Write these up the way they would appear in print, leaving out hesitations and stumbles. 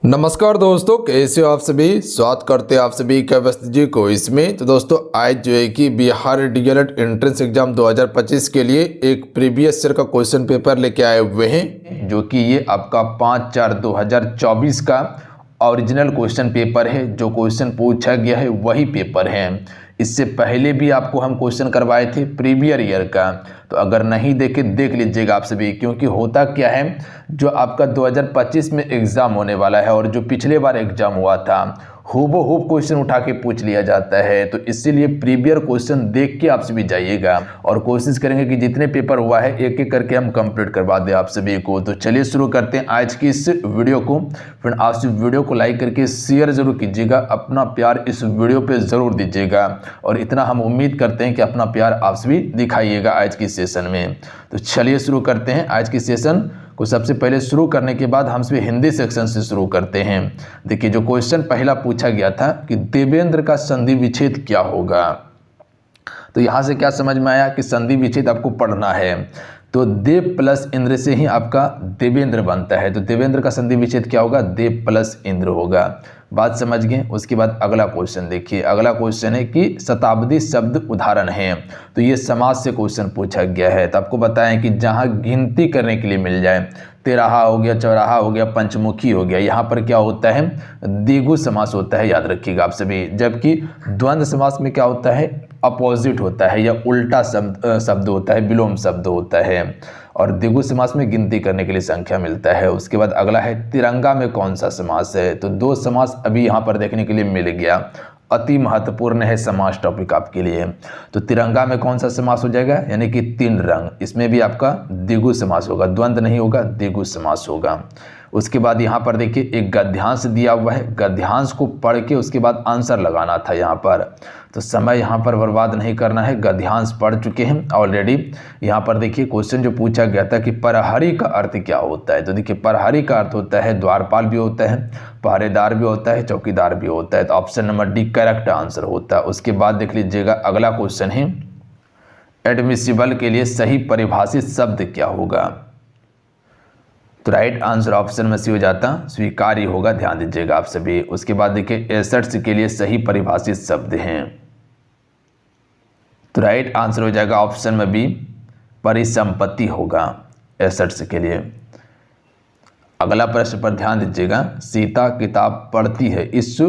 नमस्कार दोस्तों, कैसे हो आप सभी। स्वागत करते हैं आप सभी का व्यस्त जी को इसमें। तो दोस्तों आज जो है कि बिहार डीएलएड एंट्रेंस एग्जाम 2025 के लिए एक प्रीवियस ईयर का क्वेश्चन पेपर लेके आए हुए हैं, जो कि ये आपका 5/4/2024 का ओरिजिनल क्वेश्चन पेपर है। जो क्वेश्चन पूछा गया है वही पेपर है। इससे पहले भी आपको हम क्वेश्चन करवाए थे प्रीवियर ईयर का, तो अगर नहीं देखे देख लीजिएगा आप सभी। क्योंकि होता क्या है, जो आपका 2025 में एग्ज़ाम होने वाला है और जो पिछले बार एग्ज़ाम हुआ था हूबहू क्वेश्चन उठा के पूछ लिया जाता है। तो इसीलिए प्रीवियर क्वेश्चन देख के आप सभी जाइएगा और कोशिश करेंगे कि जितने पेपर हुआ है एक एक करके हम कंप्लीट करवा दें आप सभी को। तो चलिए शुरू करते हैं आज की इस वीडियो को। फ्रेंड आप सभी वीडियो को लाइक करके शेयर जरूर कीजिएगा, अपना प्यार इस वीडियो पे ज़रूर दीजिएगा और इतना हम उम्मीद करते हैं कि अपना प्यार आप सभी दिखाइएगा आज की सेशन में। तो चलिए शुरू करते हैं आज की सेशन को। सबसे पहले शुरू करने के बाद हम सभी हिंदी सेक्शन से शुरू करते हैं। देखिए जो क्वेश्चन पहला पूछा गया था कि देवेंद्र का संधि विच्छेद क्या होगा, तो यहाँ से क्या समझ में आया कि संधि विच्छेद आपको पढ़ना है। तो देव प्लस इंद्र से ही आपका देवेंद्र बनता है। तो देवेंद्र का संधि विच्छेद क्या होगा, देव प्लस इंद्र होगा। बात समझ गए। उसके बाद अगला क्वेश्चन देखिए। अगला क्वेश्चन है कि शताब्दी शब्द उदाहरण है। तो ये समास से क्वेश्चन पूछा गया है। तो आपको बताएं कि जहाँ गिनती करने के लिए मिल जाए, तिराहा हो गया, चौराहा हो गया, पंचमुखी हो गया, यहाँ पर क्या होता है, द्विगु समास होता है, याद रखिएगा आप सभी। जबकि द्वंद्व समास में क्या होता है, अपोजिट होता है या उल्टा शब्द होता है, विलोम शब्द होता है। और द्विगु समास में गिनती करने के लिए संख्या मिलता है। उसके बाद अगला है तिरंगा में कौन सा समास है। तो दो समास अभी यहाँ पर देखने के लिए मिल गया, अति महत्वपूर्ण है समास टॉपिक आपके लिए। तो तिरंगा में कौन सा समास हो जाएगा, यानी कि तीन रंग, इसमें भी आपका द्विगु समास होगा, द्वंद्व नहीं होगा, द्विगु समास होगा। उसके बाद यहाँ पर देखिए एक गद्यांश दिया हुआ है, गद्यांश को पढ़ के उसके बाद आंसर लगाना था यहाँ पर। तो समय यहाँ पर बर्बाद नहीं करना है, गद्यांश पढ़ चुके हैं ऑलरेडी। यहाँ पर देखिए क्वेश्चन जो पूछा गया था कि प्रहरी का अर्थ क्या होता है। तो देखिए प्रहरी का अर्थ होता है द्वारपाल भी होता है, पहरेदार भी होता है, चौकीदार भी होता है। तो option number D correct answer होता है। उसके बाद देख लीजिएगा अगला क्वेश्चन है एडमिसिबल के लिए सही परिभाषित शब्द क्या होगा। तो राइट आंसर ऑप्शन में सी हो जाता स्वीकार्य होगा, ध्यान दीजिएगा आप सभी। उसके बाद देखिए एसेट्स के लिए सही परिभाषित शब्द हैं। तो राइट आंसर हो जाएगा ऑप्शन में बी परिसंपत्ति होगा एसेट्स के लिए। अगला प्रश्न पर ध्यान दीजिएगा। सीता किताब पढ़ती है, इस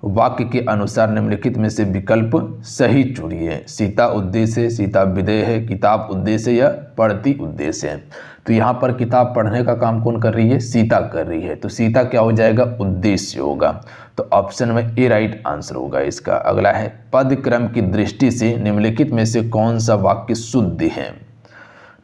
वाक्य के अनुसार निम्नलिखित में से विकल्प सही चुनिए। सीता उद्देश्य है, सीता विधेय है, किताब उद्देश्य या पढ़ती उद्देश्य है। तो यहाँ पर किताब पढ़ने का काम कौन कर रही है, सीता कर रही है। तो सीता क्या हो जाएगा, उद्देश्य होगा। तो ऑप्शन में ए राइट आंसर होगा इसका। अगला है पद क्रम की दृष्टि से निम्नलिखित में से कौन सा वाक्य शुद्ध है।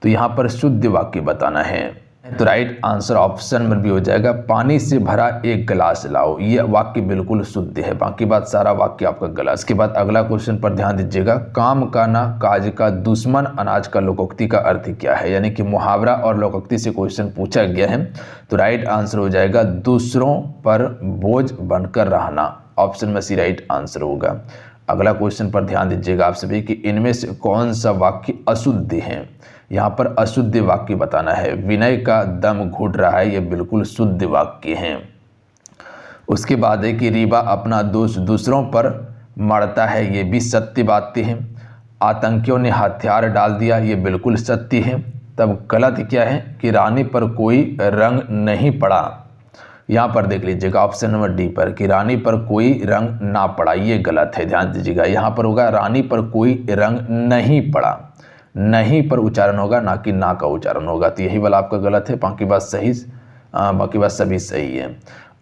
तो यहाँ पर शुद्ध वाक्य बताना है। तो राइट आंसर ऑप्शन में भी हो जाएगा पानी से भरा एक गिलास लाओ। ये वाक्य बिल्कुल शुद्ध है, बाकी बात सारा वाक्य आपका गलत। इसके बाद अगला क्वेश्चन पर ध्यान दीजिएगा। काम का ना काज का दुश्मन अनाज का लोकोक्ति का अर्थ क्या है, यानी कि मुहावरा और लोकोक्ति से क्वेश्चन पूछा गया है। तो राइट आंसर हो जाएगा दूसरों पर बोझ बनकर रहना। ऑप्शन में सी राइट आंसर होगा। अगला क्वेश्चन पर ध्यान दीजिएगा आप सभी कि इनमें से कौन सा वाक्य अशुद्ध है। यहाँ पर अशुद्ध वाक्य बताना है। विनय का दम घुट रहा है, ये बिल्कुल शुद्ध वाक्य है। उसके बाद है कि रीवा अपना दोष दूसरों पर मढ़ता है, ये भी सत्य बातें हैं। आतंकियों ने हथियार डाल दिया, ये बिल्कुल सत्य है। तब गलत क्या है कि रानी पर कोई रंग नहीं पड़ा। यहाँ पर देख लीजिएगा ऑप्शन नंबर डी पर कि रानी पर कोई रंग ना पड़ा, ये गलत है, ध्यान दीजिएगा। यहाँ पर होगा रानी पर कोई रंग नहीं पड़ा, नहीं पर उच्चारण होगा, ना कि ना का उच्चारण होगा। तो यही वाला आपका गलत है, बाकी बात सही, बाकी बात सभी सही है।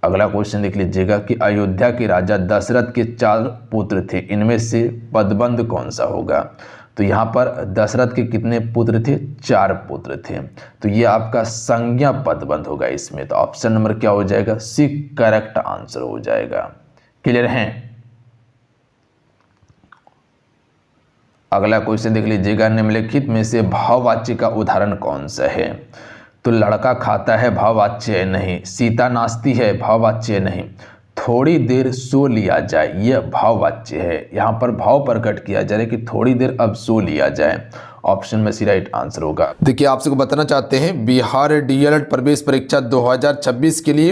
अगला क्वेश्चन देख लीजिएगा कि अयोध्या के राजा दशरथ के 4 पुत्र थे, इनमें से पदबंध कौन सा होगा। तो यहाँ पर दशरथ के कितने पुत्र थे, 4 पुत्र थे। तो ये आपका संज्ञा पदबंध होगा इसमें। तो ऑप्शन नंबर क्या हो जाएगा, सी करेक्ट आंसर हो जाएगा। क्लियर है। अगला क्वेश्चन देख लीजिएगा। निम्नलिखित में से भाववाच्य का उदाहरण कौन सा है। तो लड़का खाता है, भाववाच्य नहीं। सीता नाचती है, भाववाच्य नहीं। थोड़ी देर सो लिया जाए, यह भाववाच्य है। यहाँ पर भाव प्रकट किया जा रहा है कि थोड़ी देर अब सो लिया जाए। ऑप्शन में सी राइट आंसर होगा। देखिए आपसे को बताना चाहते हैं बिहार डीएलएड प्रवेश परीक्षा 2026 के लिए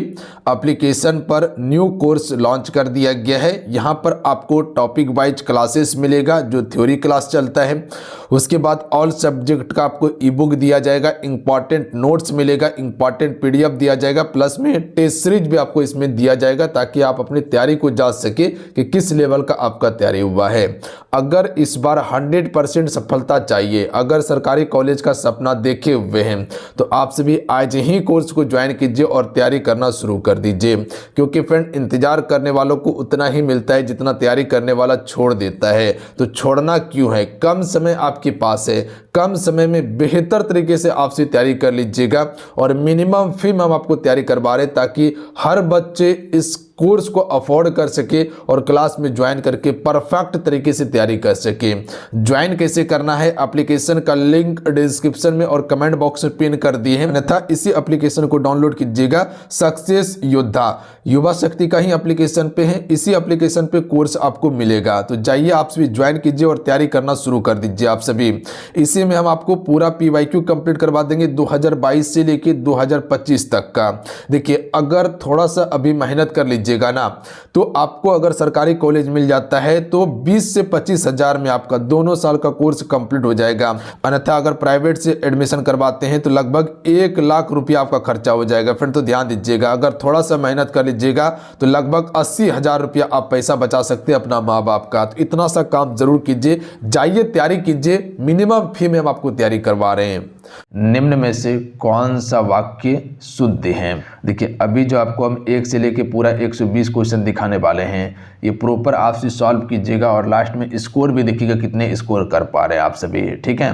एप्लीकेशन पर न्यू कोर्स लॉन्च कर दिया गया है। यहाँ पर आपको टॉपिक वाइज क्लासेस मिलेगा जो थ्योरी क्लास चलता है, उसके बाद ऑल सब्जेक्ट का आपको ई बुक दिया जाएगा, इंपॉर्टेंट नोट्स मिलेगा, इंपॉर्टेंट पीडीएफ दिया जाएगा, प्लस में टेस्ट सीरीज भी आपको इसमें दिया जाएगा ताकि आप अपनी तैयारी को जांच सके कि किस लेवल का आपका तैयारी हुआ है। अगर इस बार 100% सफलता चाहिए, अगर सरकारी कॉलेज का सपना देखे हुए हैं तो आप सभी आज ही कोर्स को ज्वाइन कीजिए और तैयारी करना शुरू कर दीजिए, क्योंकि फ्रेंड इंतजार करने वालों को उतना ही मिलता है जितना तैयारी करने वाला छोड़ देता है। तो छोड़ना क्यों है, कम समय आपके पास है, कम समय में बेहतर तरीके से आपसे तैयारी कर लीजिएगा और मिनिमम फी में हम आपको तैयारी करवा रहे हैं ताकि हर बच्चे इस कोर्स को अफोर्ड कर सके और क्लास में ज्वाइन करके परफेक्ट तरीके से तैयारी कर सके। ज्वाइन कैसे करना है, एप्लीकेशन का लिंक डिस्क्रिप्शन में और कमेंट बॉक्स में पिन कर दिए हैं, अन्यथा इसी एप्लीकेशन को डाउनलोड कीजिएगा। सक्सेस योद्धा युवा शक्ति का ही एप्लीकेशन पे है, इसी एप्लीकेशन पे कोर्स आपको मिलेगा। तो जाइए आप सभी ज्वाइन कीजिए और तैयारी करना शुरू कर दीजिए आप सभी। इसी में हम आपको पूरा PYQ कंप्लीट करवा देंगे 2022 से लेके 2025 तक का। देखिए अगर थोड़ा सा अभी मेहनत कर लीजिए ना तो आपको अगर सरकारी कॉलेज मिल जाता है तो 20 से 25 हजार में आपका दोनों साल का कोर्स कंप्लीट हो जाएगा। अन्यथा अगर प्राइवेट से एडमिशन करवाते हैं तो लगभग 1 लाख रुपया आपका खर्चा हो जाएगा। फिर तो ध्यान दीजिएगा, अगर थोड़ा सा मेहनत कर लीजिएगा तो लगभग 80 हजार रुपया आप पैसा बचा सकते हैं अपना माँ बाप का। तो इतना सा काम जरूर कीजिए, जाइए तैयारी कीजिए, मिनिमम फी में हम आपको तैयारी करवा रहे हैं। निम्न में से कौन सा वाक्य शुद्ध है। देखिए अभी जो आपको हम 1 से लेके पूरा 120 क्वेश्चन दिखाने वाले हैं, ये प्रॉपर आपसे सॉल्व कीजिएगा और लास्ट में स्कोर भी देखिएगा कितने स्कोर कर पा रहे हैं आप सभी, ठीक है।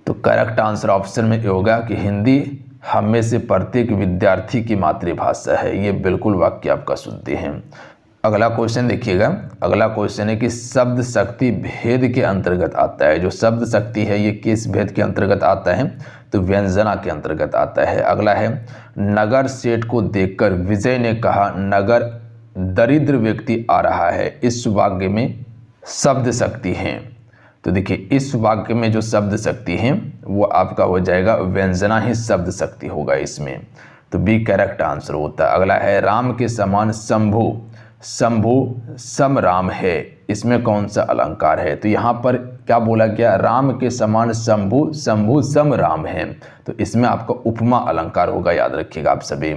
तो करेक्ट आंसर ऑप्शन में ये होगा कि हिंदी हम में से प्रत्येक विद्यार्थी की मातृभाषा है। ये बिल्कुल वाक्य आपका शुद्ध है। अगला क्वेश्चन देखिएगा, अगला क्वेश्चन है कि शब्द शक्ति भेद के अंतर्गत आता है। जो शब्द शक्ति है ये किस भेद के अंतर्गत आता है, तो व्यंजना के अंतर्गत आता है। अगला है नगर सेठ को देखकर विजय ने कहा नगर दरिद्र व्यक्ति आ रहा है। इस वाक्य में शब्द शक्ति है। तो देखिए इस वाक्य में जो शब्द शक्ति है वो आपका हो जाएगा व्यंजना ही शब्द शक्ति होगा इसमें। तो बी करेक्ट आंसर होता है। अगला है राम के समान शंभु, शंभु सम राम है। इसमें कौन सा अलंकार है, तो यहाँ पर क्या बोला गया, राम के समान शंभु, शंभु सम राम है। तो इसमें आपका उपमा अलंकार होगा, याद रखिएगा आप सभी।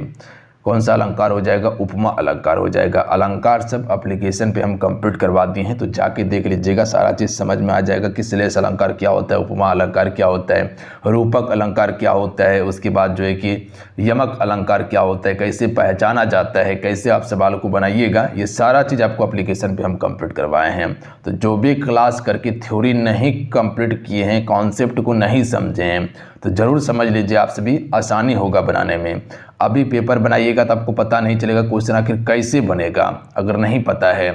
कौन सा अलंकार हो जाएगा, उपमा अलंकार हो जाएगा। अलंकार सब एप्लीकेशन पे हम कंप्लीट करवा दिए हैं, तो जाके देख लीजिएगा, सारा चीज़ समझ में आ जाएगा कि श्लेष अलंकार क्या होता है, उपमा अलंकार क्या होता है, रूपक अलंकार क्या होता है, उसके बाद जो है कि यमक अलंकार क्या होता है, कैसे पहचाना जाता है, कैसे आप सवाल को बनाइएगा, ये सारा चीज़ आपको एप्लीकेशन पे हम कंप्लीट करवाए हैं। तो जो भी क्लास करके थ्योरी नहीं कंप्लीट किए हैं, कॉन्सेप्ट को नहीं समझे हैं, तो ज़रूर समझ लीजिए, आप सभी आसानी होगा बनाने में। अभी पेपर बनाइएगा तो आपको पता नहीं चलेगा क्वेश्चन आखिर कैसे बनेगा, अगर नहीं पता है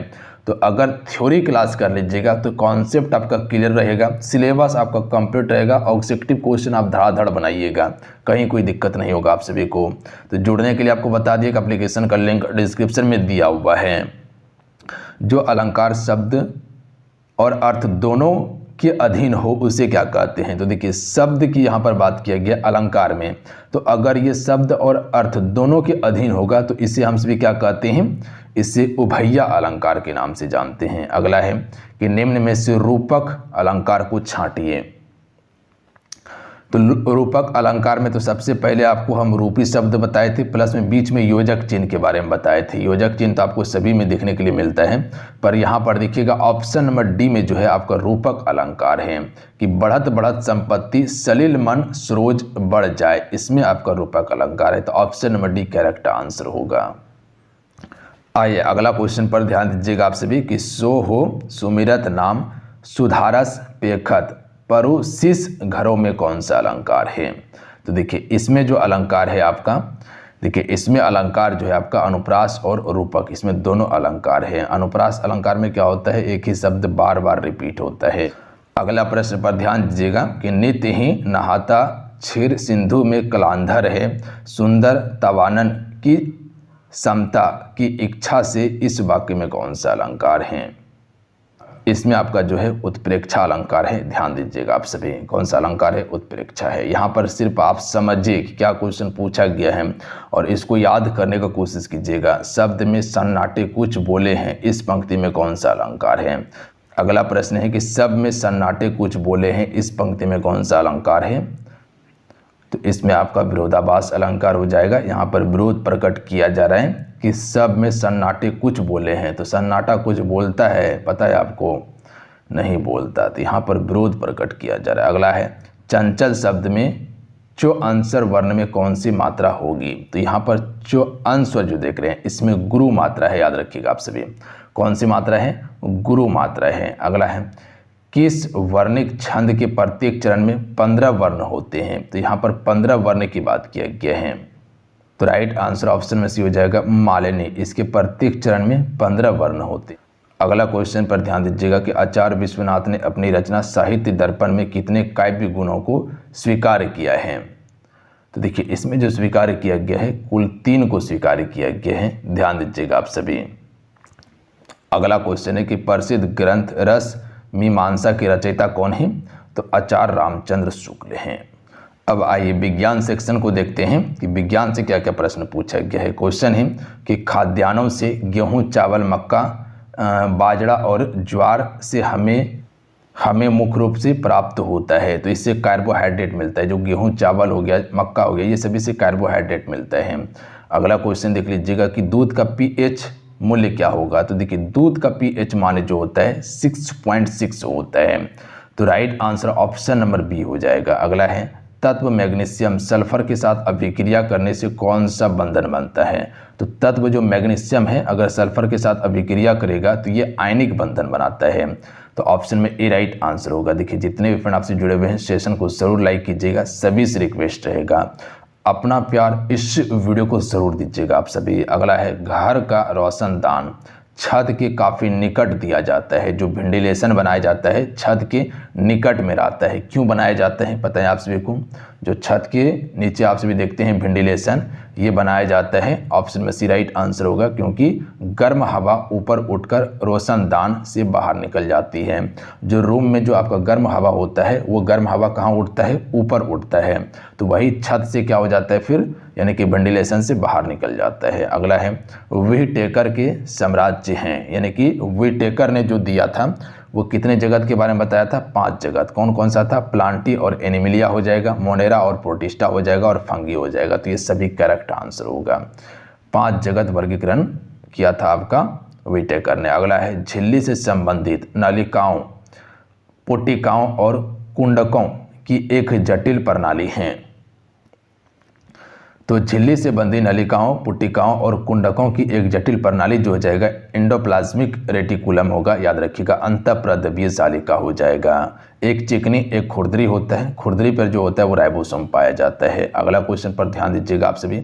तो। अगर थ्योरी क्लास कर लीजिएगा तो कॉन्सेप्ट आपका क्लियर रहेगा, सिलेबस आपका कंप्लीट रहेगा, ऑब्जेक्टिव क्वेश्चन आप धड़ाधड़ बनाइएगा, कहीं कोई दिक्कत नहीं होगा आप सभी को। तो जुड़ने के लिए आपको बता दिए कि एप्लीकेशन का लिंक डिस्क्रिप्शन में दिया हुआ है। जो अलंकार शब्द और अर्थ दोनों के अधीन हो उसे क्या कहते हैं, तो देखिए शब्द की यहाँ पर बात किया गया अलंकार में, तो अगर ये शब्द और अर्थ दोनों के अधीन होगा तो इसे हम सभी क्या कहते हैं, इसे उभय्या अलंकार के नाम से जानते हैं। अगला है कि निम्न में से रूपक अलंकार को छांटिए। तो रूपक अलंकार में तो सबसे पहले आपको हम रूपी शब्द बताए थे, प्लस में बीच में योजक चिन्ह के बारे में बताए थे। योजक चिन्ह तो आपको सभी में देखने के लिए मिलता है, पर यहाँ पर देखिएगा ऑप्शन नंबर डी में जो है आपका रूपक अलंकार है कि बढ़त बढ़त संपत्ति सलिल मन सरोज बढ़ जाए, इसमें आपका रूपक अलंकार है। तो option number D correct answer होगा। आइए अगला क्वेश्चन पर ध्यान दीजिएगा आप सभी कि सो हो सुमिरत नाम सुधारस पेखत परुशिस घरों में कौन सा अलंकार है। तो देखिए इसमें जो अलंकार है आपका, देखिए इसमें अलंकार जो है आपका अनुप्रास और रूपक, इसमें दोनों अलंकार है। अनुप्रास अलंकार में क्या होता है, एक ही शब्द बार बार रिपीट होता है। अगला प्रश्न पर ध्यान दीजिएगा कि नित्य ही नहाता क्षीर सिंधु में कलांधर है, सुंदर तवानन की समता की इच्छा से इस वाक्य में कौन सा अलंकार है। इसमें आपका जो है उत्प्रेक्षा अलंकार है, ध्यान दीजिएगा आप सभी। कौन सा अलंकार है? उत्प्रेक्षा है। यहाँ पर सिर्फ आप समझिए कि क्या क्वेश्चन पूछा गया है और इसको याद करने का कोशिश कीजिएगा। शब्द में सन्नाटे कुछ बोले हैं, इस पंक्ति में कौन सा अलंकार है? अगला प्रश्न है कि शब्द में सन्नाटे कुछ बोले हैं, इस पंक्ति में कौन सा अलंकार है? तो इसमें आपका विरोधाभास अलंकार हो जाएगा। यहाँ पर विरोध प्रकट किया जा रहा है कि सब में सन्नाटे कुछ बोले हैं, तो सन्नाटा कुछ बोलता है, पता है आपको? नहीं बोलता, तो यहाँ पर विरोध प्रकट किया जा रहा है। अगला है चंचल शब्द में चो अंसर वर्ण में कौन सी मात्रा होगी? तो यहाँ पर चो अंश जो देख रहे हैं इसमें गुरु मात्रा है, याद रखिएगा आप सभी। कौन सी मात्रा है? गुरु मात्रा है। अगला है किस वर्णिक छंद के प्रत्येक चरण में 15 वर्ण होते हैं? तो यहाँ पर 15 वर्ण की बात किया गया है, तो राइट आंसर ऑप्शन में सी हो जाएगा मालिनी। इसके प्रत्येक चरण में 15 वर्ण होते हैं। अगला क्वेश्चन पर ध्यान दीजिएगा कि आचार्य विश्वनाथ ने अपनी रचना साहित्य दर्पण में कितने काव्य गुणों को स्वीकार किया है? तो देखिए इसमें जो स्वीकार किया गया है कुल 3 को स्वीकार किया गया है, ध्यान दीजिएगा आप सभी। अगला क्वेश्चन है कि प्रसिद्ध ग्रंथ रस मीमांसा के रचयिता कौन है? तो आचार्य रामचंद्र शुक्ल हैं। अब आइए विज्ञान सेक्शन को देखते हैं कि विज्ञान से क्या क्या प्रश्न पूछा गया है। क्वेश्चन है कि खाद्यान्नों से गेहूं, चावल, मक्का, बाजरा और ज्वार से हमें मुख्य रूप से प्राप्त होता है। तो इससे कार्बोहाइड्रेट मिलता है, जो गेहूं, चावल हो गया, मक्का हो गया, ये सभी से कार्बोहाइड्रेट मिलता है। अगला क्वेश्चन देख लीजिएगा कि दूध का पीएच मूल्य क्या होगा? तो देखिए दूध का पीएच मान जो होता है 6.6 होता है, तो right answer option number B हो जाएगा। अगला है तत्व मैग्नीशियम सल्फर के साथ अभिक्रिया करने से कौन सा बंधन बनता है? तो तत्व जो मैग्नीशियम है अगर सल्फर के साथ अभिक्रिया करेगा तो ये आयनिक बंधन बनाता है, तो ऑप्शन में ए राइट आंसर होगा। देखिए जितने भी फ्रेंड आपसे जुड़े हुए हैं सेशन को जरूर लाइक कीजिएगा, सभी से रिक्वेस्ट रहेगा अपना प्यार इस वीडियो को जरूर दीजिएगा आप सभी। अगला है घर का रोशनदान छत के काफ़ी निकट दिया जाता है, जो वेंटिलेशन बनाया जाता है छत के निकट में रहता है। क्यों बनाया जाता है पता है आप सभी को? जो छत के नीचे आप सभी देखते हैं वेंटिलेशन, ये बनाया जाता है, ऑप्शन में सी राइट आंसर होगा, क्योंकि गर्म हवा ऊपर उठकर रोशनदान से बाहर निकल जाती है। जो रूम में जो आपका गर्म हवा होता है वो गर्म हवा कहाँ उठता है? ऊपर उठता है, तो वही छत से क्या हो जाता है फिर, यानी कि वेंटिलेशन से बाहर निकल जाता है। अगला है व्हिटेकर के साम्राज्य हैं, यानी कि व्हिटेकर ने जो दिया था वो कितने जगत के बारे में बताया था? 5 जगत। कौन कौन सा था? प्लांटी और एनिमिलिया हो जाएगा, मोनेरा और प्रोटिस्टा हो जाएगा और फंगी हो जाएगा, तो ये सभी करेक्ट आंसर होगा। 5 जगत वर्गीकरण किया था आपका व्हिटेकर ने। अगला है झिल्ली से संबंधित नलिकाओं, पुटिकाओं और कुंडकों की एक जटिल प्रणाली है। तो झिल्ली से बंधी नलिकाओं, पुटिकाओं और कुंडकों की एक जटिल प्रणाली जो हो जाएगा एंडोप्लाज्मिक रेटिकुलम होगा, याद रखिएगा। अंतःप्रद्रव्य जालिका हो जाएगा। एक चिकनी एक खुरदरी होता है, खुरदरी पर जो होता है वो राइबोसोम पाया जाता है। अगला क्वेश्चन पर ध्यान दीजिएगा आप सभी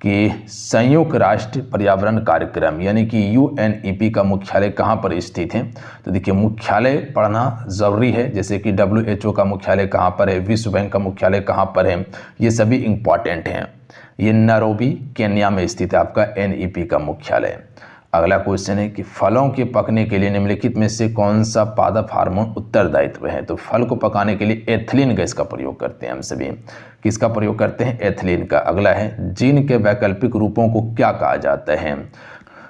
कि संयुक्त राष्ट्र पर्यावरण कार्यक्रम यानी कि UNEP का मुख्यालय कहाँ पर स्थित है? तो देखिए मुख्यालय पढ़ना ज़रूरी है, जैसे कि WHO का मुख्यालय कहाँ पर है, विश्व बैंक का मुख्यालय कहाँ पर है, ये सभी इंपॉर्टेंट हैं। ये नैरोबी केन्या में स्थित है आपका NEP का मुख्यालय। अगला क्वेश्चन है कि फलों के पकने के लिए निम्नलिखित में से कौन सा पादप हार्मोन उत्तरदायित्व है? तो फल को पकाने के लिए एथिलीन गैस का प्रयोग करते हैं हम सभी। किसका प्रयोग करते हैं? एथिलीन का। अगला है जीन के वैकल्पिक रूपों को क्या कहा जाता है?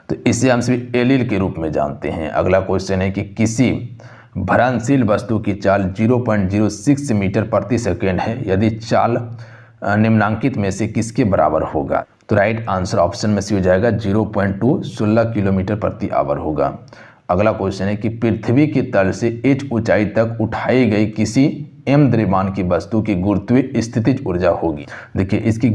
तो इसे हम सभी एलील के रूप में जानते हैं। अगला क्वेश्चन है कि किसी भ्रमणशील वस्तु की चाल 0.06 मीटर प्रति सेकेंड है, यदि चाल निम्नांकित में से किसके बराबर होगा? तो राइट आंसर ऑप्शन में से हो जाएगा 0.216 किलोमीटर प्रति आवर होगा। अगला क्वेश्चन है कि पृथ्वी के तल से h ऊंचाई तक उठाई गई किसी m द्रव्यमान की वस्तु की गुरुत्वीय स्थितिज ऊर्जा होगी। देखिए इसकी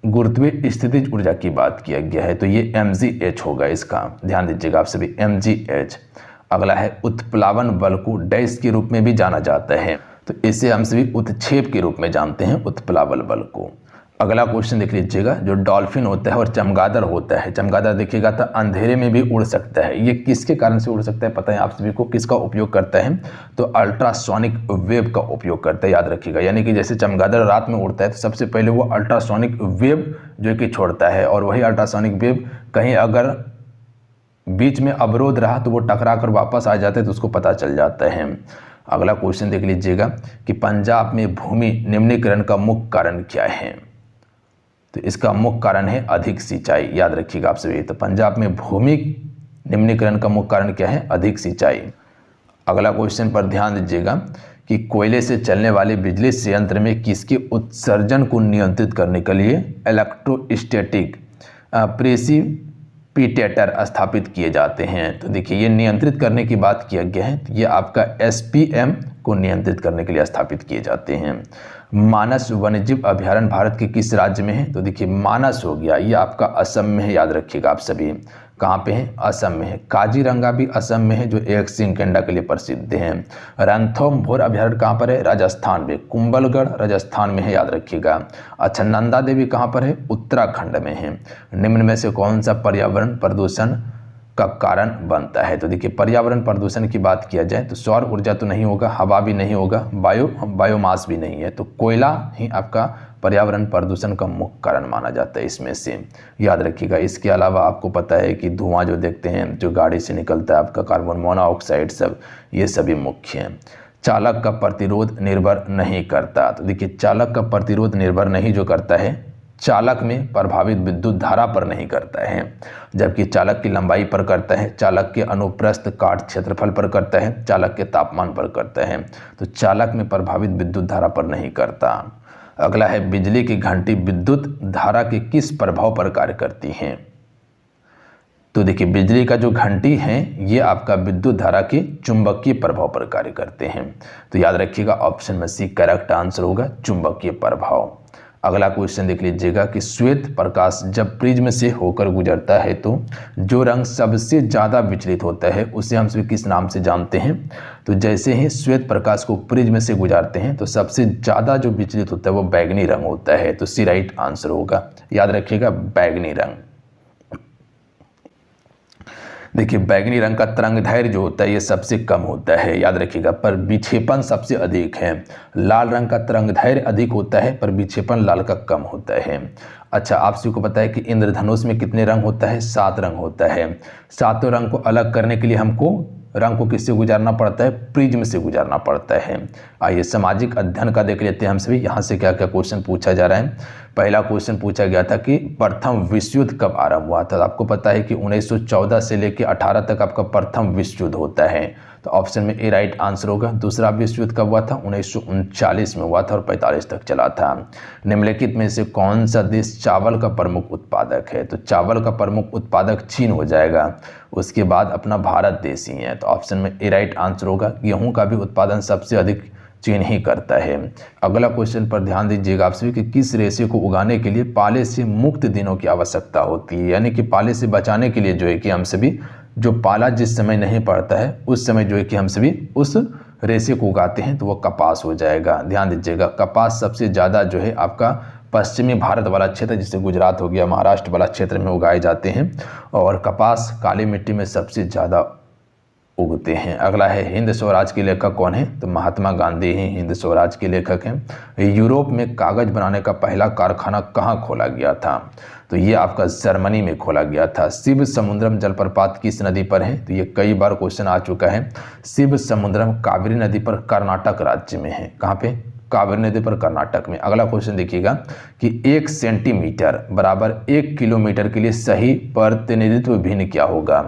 गुरुत्वीय स्थितिज ऊर्जा की बात किया गया है, तो ये mgh होगा इसका, ध्यान दीजिएगा आप सभी, mgh। अगला है उत्प्लावन बल को डैश के रूप में भी जाना जाता है, तो इसे हम सभी उत्क्षेप के रूप में जानते हैं, उत्प्लावन बल को। अगला क्वेश्चन देख लीजिएगा, जो डॉल्फिन होता है और चमगादड़ होता है, चमगादड़ देखिएगा तो अंधेरे में भी उड़ सकता है, ये किसके कारण से उड़ सकता है पता है आप सभी को? किसका उपयोग करता है? तो अल्ट्रासोनिक वेव का उपयोग करता है, याद रखिएगा। यानी कि जैसे चमगादड़ रात में उड़ता है तो सबसे पहले वो अल्ट्रासोनिक वेव जो कि छोड़ता है, और वही अल्ट्रासोनिक वेव कहीं अगर बीच में अवरोध रहा तो वो टकरा कर वापस आ जाते हैं, तो उसको पता चल जाता है। अगला क्वेश्चन देख लीजिएगा कि पंजाब में भूमि निम्नीकरण का मुख्य कारण क्या है। तो इसका मुख्य कारण है अधिक सिंचाई, याद रखिएगा आप सभी। तो पंजाब में भूमि निम्नीकरण का मुख्य कारण क्या है, अधिक सिंचाई। अगला क्वेश्चन पर ध्यान दीजिएगा कि कोयले से चलने वाले बिजली संयंत्र में किसके उत्सर्जन को नियंत्रित करने के लिए इलेक्ट्रोस्टैटिक प्रेसिपिटेटर स्थापित किए जाते हैं। तो देखिए ये नियंत्रित करने की बात किया गया है, तो ये आपका एसपीएम को नियंत्रित करने के लिए स्थापित किए जाते हैं। मानस वन्यजीव अभयारण्य भारत के किस राज्य में है। तो देखिए मानस हो गया, ये आपका असम में है, याद रखिएगा आप सभी। कहाँ पे है, असम में है। काजीरंगा भी असम में है, जो एक सिंह गेंडा के लिए प्रसिद्ध है। रणथंभौर अभयारण्य कहाँ पर है, राजस्थान में। कुंभलगढ़ राजस्थान में है, याद रखिएगा। अच्छा, नंदा देवी कहाँ पर है, उत्तराखंड में है। निम्न में से कौन सा पर्यावरण प्रदूषण का कारण बनता है। तो देखिए पर्यावरण प्रदूषण की बात किया जाए तो सौर ऊर्जा तो नहीं होगा, हवा भी नहीं होगा, बायोमास भी नहीं है, तो कोयला ही आपका पर्यावरण प्रदूषण का मुख्य कारण माना जाता है इसमें से, याद रखिएगा। इसके अलावा आपको पता है कि धुआं जो देखते हैं, जो गाड़ी से निकलता है आपका कार्बन मोनोऑक्साइड, सब ये सभी मुख्य हैं। चालक का प्रतिरोध निर्भर नहीं करता। तो देखिए चालक का प्रतिरोध निर्भर नहीं जो करता है, चालक में प्रभावित विद्युत धारा पर नहीं करता है, जबकि चालक की लंबाई पर करता है, चालक के अनुप्रस्थ काट क्षेत्रफल पर करता है, चालक के तापमान पर करता है। तो चालक में प्रभावित विद्युत धारा पर नहीं करता। अगला है बिजली की घंटी विद्युत धारा के किस प्रभाव पर कार्य करती है। तो देखिए बिजली का जो घंटी है ये आपका विद्युत धारा के चुंबकीय प्रभाव पर कार्य करते हैं। तो याद रखिएगा ऑप्शन में सी करेक्ट आंसर होगा, चुंबकीय प्रभाव। अगला क्वेश्चन देख लीजिएगा कि श्वेत प्रकाश जब प्रिज्म से होकर गुजरता है तो जो रंग सबसे ज़्यादा विचलित होता है उसे हम सभी किस नाम से जानते हैं। तो जैसे ही श्वेत प्रकाश को प्रिज्म से गुजारते हैं तो सबसे ज़्यादा जो विचलित होता है वो बैगनी रंग होता है। तो सी राइट आंसर होगा, याद रखिएगा बैगनी रंग। देखिए बैगनी रंग का तरंगदैर्घ्य जो होता है ये सबसे कम होता है, याद रखिएगा, पर विक्षेपण सबसे अधिक है। लाल रंग का तरंगदैर्घ्य अधिक होता है पर विक्षेपण लाल का कम होता है। अच्छा, आप सभी को पता है कि इंद्रधनुष में कितने रंग होता है, 7 रंग होता है। सातों रंग को अलग करने के लिए हमको रंग को किससे गुजारना पड़ता है, प्रिज्म से गुजारना पड़ता है। आइए सामाजिक अध्ययन का देख लेते हैं हम सभी, यहाँ से क्या क्या क्वेश्चन पूछा जा रहा है। पहला क्वेश्चन पूछा गया था कि प्रथम विश्व युद्ध कब आरंभ हुआ था। आपको पता है कि 1914 से लेकर 18 तक आपका प्रथम विश्व युद्ध होता है, तो ऑप्शन में ए राइट आंसर होगा। दूसरा विश्व युद्ध कब हुआ था, 1939 में हुआ था और 45 तक चला था। निम्नलिखित में से कौन सा देश चावल का प्रमुख उत्पादक है। तो चावल का प्रमुख उत्पादक चीन हो जाएगा, उसके बाद अपना भारत देश ही है। तो ऑप्शन में ए राइट आंसर होगा। गेहूं का भी उत्पादन सबसे अधिक चीन ही करता है। अगला क्वेश्चन पर ध्यान दीजिएगा आप सभी कि किस रेशे को उगाने के लिए पाले से मुक्त दिनों की आवश्यकता होती है। यानी कि पाले से बचाने के लिए जो है कि हम सभी जो पाला जिस समय नहीं पड़ता है उस समय जो है कि हम सभी उस रेशे को उगाते हैं, तो वो कपास हो जाएगा। ध्यान दीजिएगा कपास सबसे ज़्यादा जो है आपका पश्चिमी भारत वाला क्षेत्र, जिससे गुजरात हो गया, महाराष्ट्र वाला क्षेत्र में उगाए जाते हैं, और कपास काली मिट्टी में सबसे ज़्यादा उगते हैं। अगला है हिंद स्वराज के लेखक कौन है। तो महात्मा गांधी ही हिंद स्वराज के लेखक हैं। यूरोप में कागज बनाने का पहला कारखाना कहाँ खोला गया था। तो ये आपका जर्मनी में खोला गया था। शिव समुद्रम जलप्रपात किस नदी पर है। तो ये कई बार क्वेश्चन आ चुका है। शिव समुद्रम कावेरी नदी पर कर्नाटक राज्य में है। कहाँ पे, कावेरी नदी पर कर्नाटक में। अगला क्वेश्चन देखिएगा कि 1 सेंटीमीटर बराबर 1 किलोमीटर के लिए सही प्रतिनिधित्व भिन्न क्या होगा।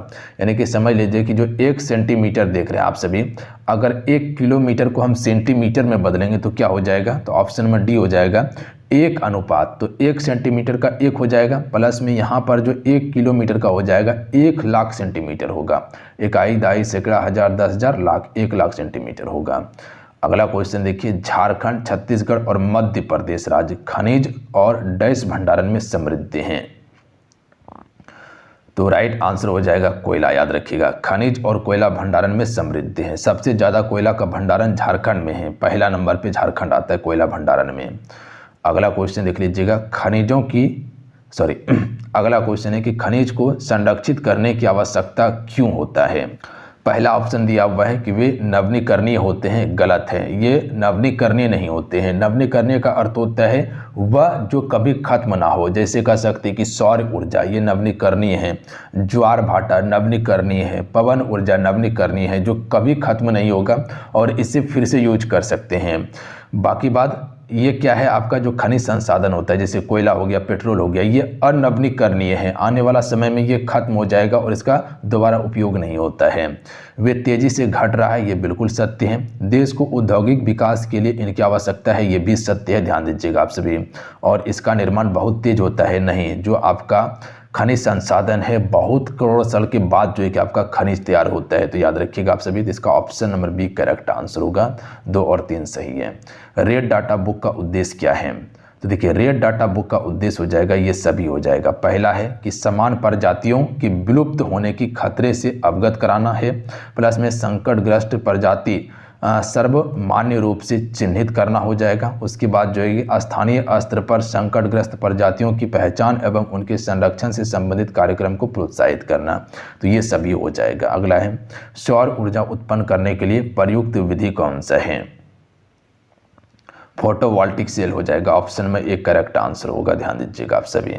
यानी कि समझ लीजिए कि जो 1 सेंटीमीटर देख रहे हैं आप सभी, अगर 1 किलोमीटर को हम सेंटीमीटर में बदलेंगे तो क्या हो जाएगा। तो ऑप्शन में डी हो जाएगा 1 अनुपात। तो 1 सेंटीमीटर का 1 हो जाएगा, प्लस में यहाँ पर जो 1 किलोमीटर का हो जाएगा 1 लाख सेंटीमीटर होगा। इकाई, दहाई, सैकड़ा, हजार, 10,000, लाख, 1 लाख सेंटीमीटर होगा। अगला क्वेश्चन देखिए, झारखंड, छत्तीसगढ़ और मध्य प्रदेश राज्य खनिज और डैश भंडारण में समृद्ध हैं। तो राइट आंसर हो जाएगा कोयला, याद रखिएगा। खनिज और कोयला भंडारण में समृद्ध हैं। सबसे ज़्यादा कोयला का भंडारण झारखंड में है, पहला नंबर पे झारखंड आता है कोयला भंडारण में। अगला क्वेश्चन देख लीजिएगा, अगला क्वेश्चन है कि खनिज को संरक्षित करने की आवश्यकता क्यों होता है। पहला ऑप्शन दिया हुआ है कि वे नवीकरणीय होते हैं, गलत है। ये नवीकरणीय नहीं होते हैं। नवीकरणीय का अर्थ होता है वह जो कभी खत्म ना हो। जैसे कह सकते हैं कि सौर ऊर्जा ये नवीकरणीय है, ज्वार भाटा नवीकरणीय है, पवन ऊर्जा नवीकरणीय है, जो कभी खत्म नहीं होगा और इसे फिर से यूज कर सकते हैं। बाकी बात ये क्या है, आपका जो खनिज संसाधन होता है जैसे कोयला हो गया, पेट्रोल हो गया, ये अनवीकरणीय है। आने वाला समय में ये खत्म हो जाएगा और इसका दोबारा उपयोग नहीं होता है। वे तेजी से घट रहा है, ये बिल्कुल सत्य है। देश को औद्योगिक विकास के लिए इनकी आवश्यकता है, ये भी सत्य है, ध्यान दीजिएगा आप सभी। और इसका निर्माण बहुत तेज होता है, नहीं, जो आपका खनिज संसाधन है बहुत करोड़ साल के बाद जो है कि आपका खनिज तैयार होता है। तो याद रखिएगा आप सभी, इसका option number B correct answer होगा। 2 और 3 सही है। रेड डाटा बुक का उद्देश्य क्या है? तो देखिए, रेड डाटा बुक का उद्देश्य हो जाएगा, ये सभी हो जाएगा। पहला है कि समान प्रजातियों की विलुप्त होने की खतरे से अवगत कराना है, प्लस में संकटग्रस्त प्रजाति सर्वमान्य रूप से चिन्हित करना हो जाएगा। उसके बाद जो है स्थानीय स्तर पर संकटग्रस्त प्रजातियों की पहचान एवं उनके संरक्षण से संबंधित कार्यक्रम को प्रोत्साहित करना, तो ये सभी हो जाएगा। अगला है सौर ऊर्जा उत्पन्न करने के लिए प्रयुक्त विधि कौन सा है? फोटोवोल्टिक सेल हो जाएगा, ऑप्शन में एक करेक्ट आंसर होगा, ध्यान दीजिएगा आप सभी।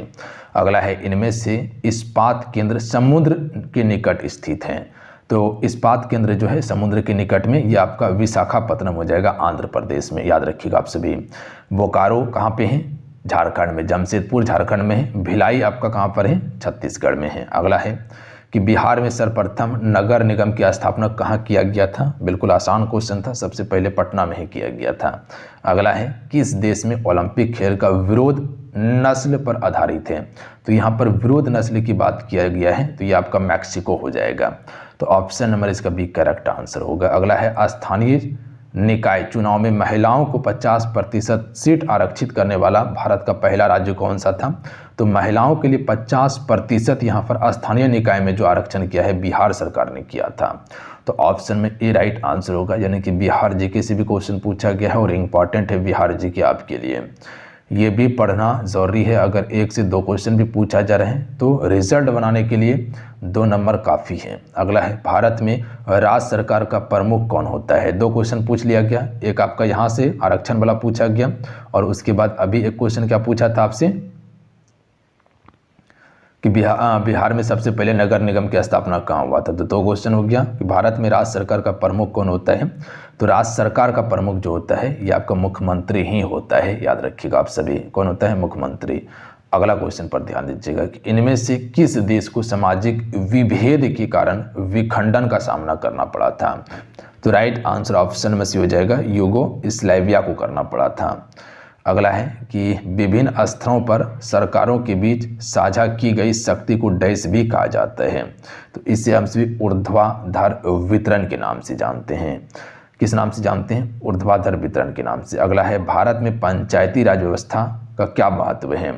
अगला है इनमें से इस्पात केंद्र समुद्र के निकट स्थित हैं। तो इस्पात केंद्र जो है समुद्र के निकट में, ये आपका विशाखापत्तनम हो जाएगा, आंध्र प्रदेश में, याद रखिएगा आप सभी। बोकारो कहाँ पे है? झारखंड में। जमशेदपुर झारखंड में है। भिलाई आपका कहाँ पर है? छत्तीसगढ़ में है। अगला है कि बिहार में सर्वप्रथम नगर निगम की स्थापना कहाँ किया गया था? बिल्कुल आसान क्वेश्चन था, सबसे पहले पटना में ही किया गया था। अगला है किस देश में ओलंपिक खेल का विरोध नस्ल पर आधारित है? तो यहाँ पर विरोध नस्ल की बात किया गया है, तो ये आपका मैक्सिको हो जाएगा। तो ऑप्शन नंबर इसका भी करेक्ट आंसर होगा। अगला है स्थानीय निकाय चुनाव में महिलाओं को 50% सीट आरक्षित करने वाला भारत का पहला राज्य कौन सा था? तो महिलाओं के लिए 50% यहाँ पर स्थानीय निकाय में जो आरक्षण किया है बिहार सरकार ने किया था। तो ऑप्शन में ए राइट आंसर होगा, यानी कि बिहार जीके से भी क्वेश्चन पूछा गया है और इम्पॉर्टेंट है बिहार जीके आपके लिए। ये भी पढ़ना ज़रूरी है। अगर 1 से 2 क्वेश्चन भी पूछा जा रहे हैं तो रिजल्ट बनाने के लिए 2 नंबर काफ़ी है। अगला है भारत में राज्य सरकार का प्रमुख कौन होता है? 2 क्वेश्चन पूछ लिया गया, एक आपका यहाँ से आरक्षण वाला पूछा गया और उसके बाद अभी एक क्वेश्चन क्या पूछा था आपसे कि बिहार में सबसे पहले नगर निगम की स्थापना कहाँ हुआ था। तो 2 क्वेश्चन हो गया कि भारत में राज्य सरकार का प्रमुख कौन होता है? तो राज्य सरकार का प्रमुख जो होता है ये आपका मुख्यमंत्री ही होता है, याद रखिएगा आप सभी। कौन होता है? मुख्यमंत्री। अगला क्वेश्चन पर ध्यान दीजिएगा कि इनमें से किस देश को सामाजिक विभेद के कारण विखंडन का सामना करना पड़ा था? तो राइट आंसर ऑप्शन में से हो जाएगा यूगोस्लाविया को करना पड़ा था। अगला है कि विभिन्न स्तरों पर सरकारों के बीच साझा की गई शक्ति को डैश भी कहा जाता है। तो इसे हम सभी ऊर्ध्वाधर वितरण के नाम से जानते हैं। किस नाम से जानते हैं? ऊर्ध्वाधर वितरण के नाम से। अगला है भारत में पंचायती राज व्यवस्था का क्या महत्व है?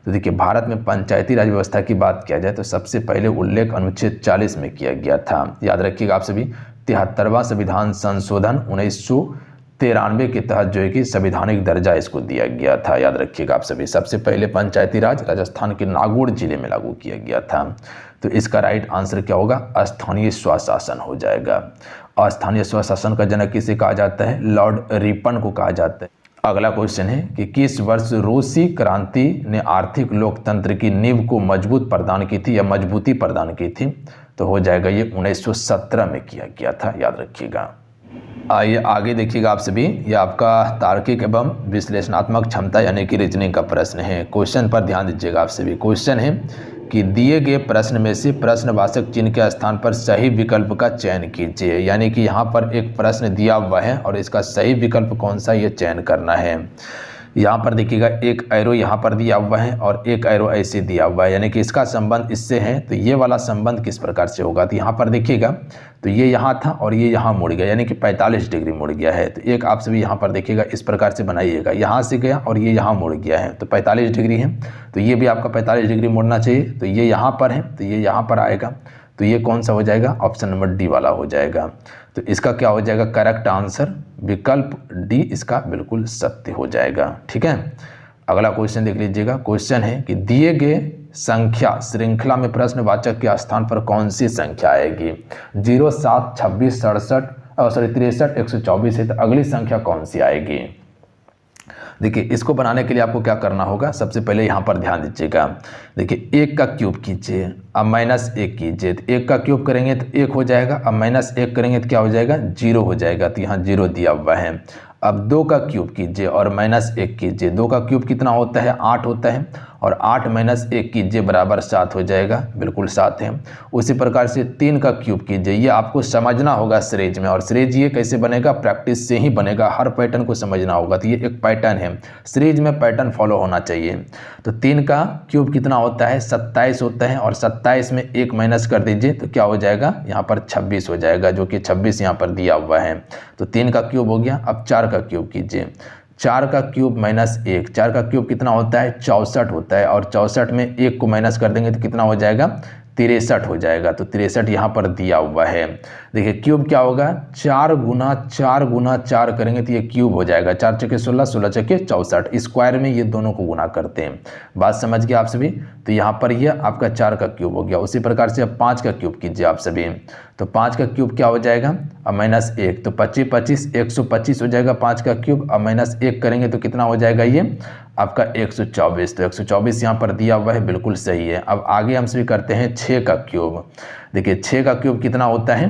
तो देखिए, भारत में पंचायती राज व्यवस्था की बात किया जाए तो सबसे पहले उल्लेख अनुच्छेद 40 में किया गया था, याद रखिएगा आप सभी। 73वां संविधान संशोधन 1993 के तहत जो है कि संवैधानिक दर्जा इसको दिया गया था, याद रखिएगा आप सभी। सबसे पहले पंचायती राज राजस्थान के नागौर जिले में लागू किया गया था। तो इसका राइट आंसर क्या होगा? स्थानीय स्वशासन हो जाएगा। स्थानीय स्वशासन का जनक किसे कहा जाता है? लॉर्ड रिपन को कहा जाता है। अगला क्वेश्चन है कि किस वर्ष रूसी क्रांति ने आर्थिक लोकतंत्र की नींव को मजबूती प्रदान की थी? तो हो जाएगा ये 1917 में किया गया था, याद रखिएगा। आइए आगे देखिएगा आप सभी। ये आपका तार्किक एवं विश्लेषणात्मक क्षमता यानी कि रीजनिंग का प्रश्न है। क्वेश्चन पर ध्यान दीजिएगा आप सभी। क्वेश्चन है कि दिए गए प्रश्न में से प्रश्नवाचक चिन्ह के स्थान पर सही विकल्प का चयन कीजिए। यानी कि यहाँ पर एक प्रश्न दिया हुआ है और इसका सही विकल्प कौन सा ये चयन करना है। यहाँ पर देखिएगा एक एरो यहाँ पर दिया हुआ है और एक एरो ऐसे दिया हुआ है, यानी कि इसका संबंध इससे है। तो ये वाला संबंध किस प्रकार से होगा? तो यहाँ पर देखिएगा तो ये यहाँ था और ये यहाँ मुड़ गया, यानी कि 45 डिग्री मुड़ गया है। तो एक आप सभी यहाँ पर देखिएगा इस प्रकार से बनाइएगा, यहाँ से गया और ये यहाँ मुड़ गया है, तो 45 डिग्री है। तो ये भी आपका 45 डिग्री मुड़ना चाहिए। तो ये यहाँ पर है तो ये यहाँ पर आएगा। तो ये कौन सा हो जाएगा? ऑप्शन नंबर डी वाला हो जाएगा। तो इसका क्या हो जाएगा? करेक्ट आंसर विकल्प डी इसका बिल्कुल सत्य हो जाएगा। ठीक है, अगला क्वेश्चन देख लीजिएगा। क्वेश्चन है कि दिए गए संख्या श्रृंखला में प्रश्नवाचक के स्थान पर कौन सी संख्या आएगी? 0, 7, 26, 67 63, 124 है, तो अगली संख्या कौन सी आएगी? देखिए इसको बनाने के लिए आपको क्या करना होगा, सबसे पहले यहाँ पर ध्यान दीजिएगा। देखिए 1 का क्यूब कीजिए, अब -1 कीजिए, तो 1 का क्यूब करेंगे तो 1 हो जाएगा, अब -1 करेंगे तो क्या हो जाएगा? 0 हो जाएगा, तो यहाँ 0 दिया हुआ है। अब 2 का क्यूब कीजिए और -1 कीजिए, 2 का क्यूब कितना होता है? 8 होता है, और 8 - 1 कीजिए बराबर 7 हो जाएगा, बिल्कुल 7 है। उसी प्रकार से 3 का क्यूब कीजिए, ये आपको समझना होगा सीरीज में, और सीरीज ये कैसे बनेगा? प्रैक्टिस से ही बनेगा, हर पैटर्न को समझना होगा। तो ये एक पैटर्न है, सीरीज में पैटर्न फॉलो होना चाहिए। तो 3 का क्यूब कितना होता है? 27 होता है, और 27 में 1 माइनस कर दीजिए तो क्या हो जाएगा? यहाँ पर 26 हो जाएगा, जो कि 26 यहाँ पर दिया हुआ है। तो 3 का क्यूब हो गया। अब 4 का क्यूब कीजिए, 4 का क्यूब -1, 4 का क्यूब कितना होता है? 64 होता है, और 64 में 1 को माइनस कर देंगे तो कितना हो जाएगा? 63 हो जाएगा। तो 63 यहाँ पर दिया हुआ है। देखिए क्यूब क्या होगा? 4 गुना 4 गुना 4 करेंगे तो ये क्यूब हो जाएगा, 4 चौके 16, 16 चौके 64। स्क्वायर में ये दोनों को गुना करते हैं। बात समझ गए आप सभी? तो यहाँ पर ये आपका 4 का क्यूब हो गया। उसी प्रकार से अब 5 का क्यूब कीजिए आप सभी, तो 5 का क्यूब क्या हो जाएगा? अब -1, तो 25 25 125 हो जाएगा 5 का क्यूब। अब -1 करेंगे तो कितना हो जाएगा? ये आपका 124। तो 124 यहाँ पर दिया हुआ है, बिल्कुल सही है। अब आगे हम सभी करते हैं 6 का क्यूब। देखिए 6 का क्यूब कितना होता है?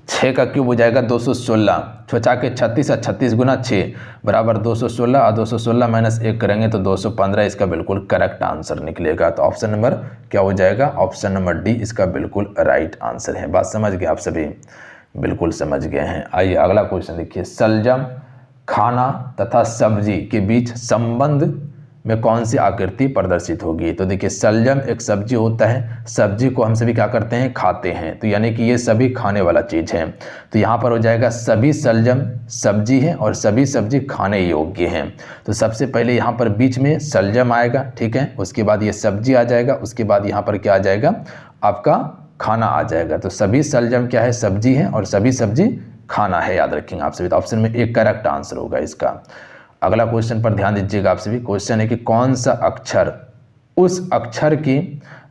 6 का क्यूब हो जाएगा 216, 6 के 36 और 36 गुना 6 बराबर 216, और 216 -1 करेंगे तो 215, इसका बिल्कुल करेक्ट आंसर निकलेगा। तो ऑप्शन नंबर क्या हो जाएगा? ऑप्शन नंबर डी इसका बिल्कुल राइट आंसर है। बात समझ गए आप सभी? बिल्कुल समझ गए हैं। आइए अगला क्वेश्चन देखिए, शलजम, खाना तथा सब्जी के बीच संबंध में कौन सी आकृति प्रदर्शित होगी? तो देखिए शलजम एक सब्जी होता है, सब्जी को हम सभी क्या करते हैं? खाते हैं, तो यानी कि ये सभी खाने वाला चीज़ है। तो यहाँ पर हो जाएगा सभी शलजम सब्जी है और सभी सब्जी खाने योग्य हैं। तो सबसे पहले यहाँ पर बीच में शलजम आएगा, ठीक है, उसके बाद ये सब्जी आ जाएगा, उसके बाद यहाँ पर क्या आ जाएगा? आपका खाना आ जाएगा। तो सभी शलजम क्या है? सब्जी है, और सभी सब्जी खाना है, याद रखेंगे आप सभी। तो ऑप्शन में एक करेक्ट आंसर होगा इसका। अगला क्वेश्चन पर ध्यान दीजिएगा आप सभी। क्वेश्चन है कि कौन सा अक्षर उस अक्षर की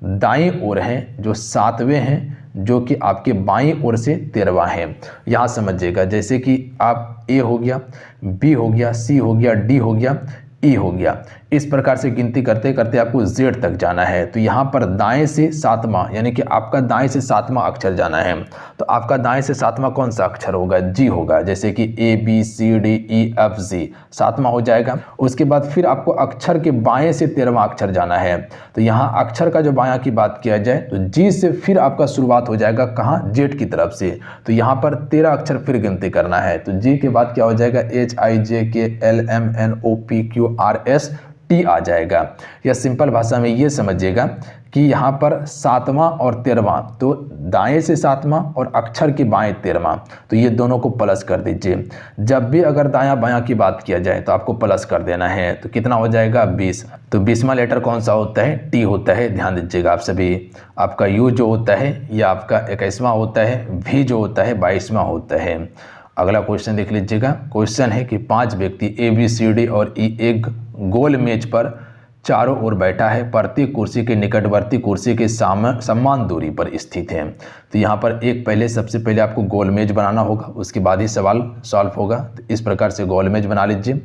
दाईं ओर है जो 7वें हैं, जो कि आपके बाईं ओर से 13वां है। यहाँ समझिएगा, जैसे कि आप ए हो गया, बी हो गया, सी हो गया, डी हो गया, ई हो गया, इस प्रकार से गिनती करते करते आपको जेड तक जाना है। तो यहाँ पर दाएं से 7वां, यानी कि आपका दाएं से 7वां अक्षर जाना है। तो आपका दाएं से 7वां कौन सा अक्षर होगा? जी होगा, जैसे कि A B C D E F G 7वां हो जाएगा। उसके बाद फिर आपको अक्षर के बाएं से 13वां अक्षर जाना है। तो यहाँ अक्षर का जो बायां की बात किया जाए तो जी से फिर आपका शुरुआत हो जाएगा, कहाँ? जेड की तरफ से। तो यहाँ पर 13 अक्षर फिर गिनती करना है। तो जी के बाद क्या हो जाएगा? H I J K L M N O P Q R S T आ जाएगा। या सिंपल भाषा में ये समझिएगा कि यहाँ पर 7वां और 13वां, तो दाएं से 7वां और अक्षर के बाएं 13वां, तो ये दोनों को प्लस कर दीजिए। जब भी अगर दायां बायां की बात किया जाए तो आपको प्लस कर देना है। तो कितना हो जाएगा? 20। तो 20वां लेटर कौन सा होता है? टी होता है, ध्यान दीजिएगा आप सभी। आपका यू जो होता है ये आपका 21वां होता है, वी जो होता है 22वां होता है। अगला क्वेश्चन देख लीजिएगा। क्वेश्चन है कि 5 व्यक्ति ए बी सी डी और ई एक गोल मेज पर चारों ओर बैठा है, प्रत्येक कुर्सी के निकटवर्ती कुर्सी के समान दूरी पर स्थित है। तो यहाँ पर एक सबसे पहले आपको गोल मेज बनाना होगा, उसके बाद ही सवाल सॉल्व होगा। तो इस प्रकार से गोल मेज बना लीजिए।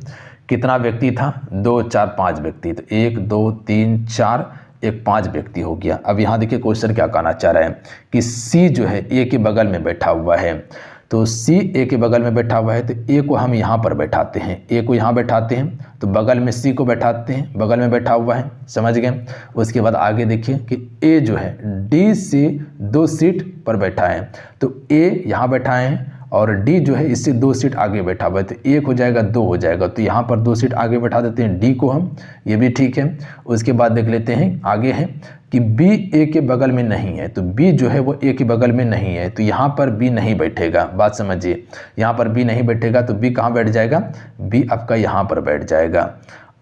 कितना व्यक्ति था? 2 4 5 व्यक्ति। तो 1 2 3 4 एक 5 व्यक्ति हो गया। अब यहाँ देखिए क्वेश्चन क्या कहना चाह रहा है कि सी जो है ए के बगल में बैठा हुआ है। तो सी ए के बगल में बैठा हुआ है, तो ए को हम यहाँ पर बैठाते हैं, ए को यहाँ बैठाते हैं, तो बगल में सी को बैठाते हैं, बगल में बैठा हुआ है, समझ गए। उसके बाद आगे देखिए कि ए जो है डी से 2 सीट पर बैठा है। तो ए यहाँ बैठा है और डी जो है इससे 2 सीट आगे बैठा हुआ है। तो 1 हो जाएगा, 2 हो जाएगा, तो यहाँ पर 2 सीट आगे बैठा देते हैं डी को हम, ये भी ठीक है। उसके बाद देख लेते हैं आगे है कि बी ए के बगल में नहीं है। तो बी जो है वो ए के बगल में नहीं है, तो यहाँ पर बी नहीं बैठेगा। बात समझिए, यहाँ पर बी नहीं बैठेगा, तो बी कहाँ बैठ जाएगा? बी आपका यहाँ पर बैठ जाएगा।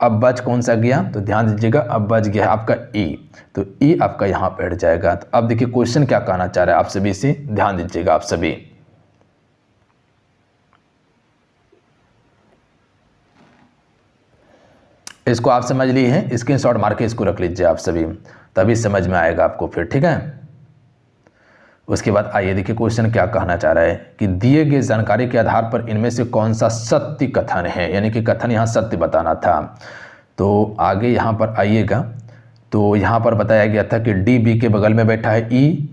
अब बच कौन सा गया? तो ध्यान दीजिएगा, अब बच गया है आपका ई, तो ई आपका यहाँ बैठ जाएगा। तो अब देखिए क्वेश्चन क्या कहना चाह रहा है आप सभी से, ध्यान दीजिएगा आप सभी। इसको आप समझ लिए हैं, स्क्रीनशॉट मार के इसको रख लीजिए आप सभी। तभी समझ में आएगा आपको फिर, ठीक है। उसके बाद आइए देखिए क्वेश्चन क्या कहना चाह रहा है कि दिए गए जानकारी के आधार पर इनमें से कौन सा सत्य कथन है, यानी कि कथन यहाँ सत्य बताना था। तो आगे यहाँ पर आइएगा, तो यहाँ पर बताया गया था कि डी बी के बगल में बैठा है, ई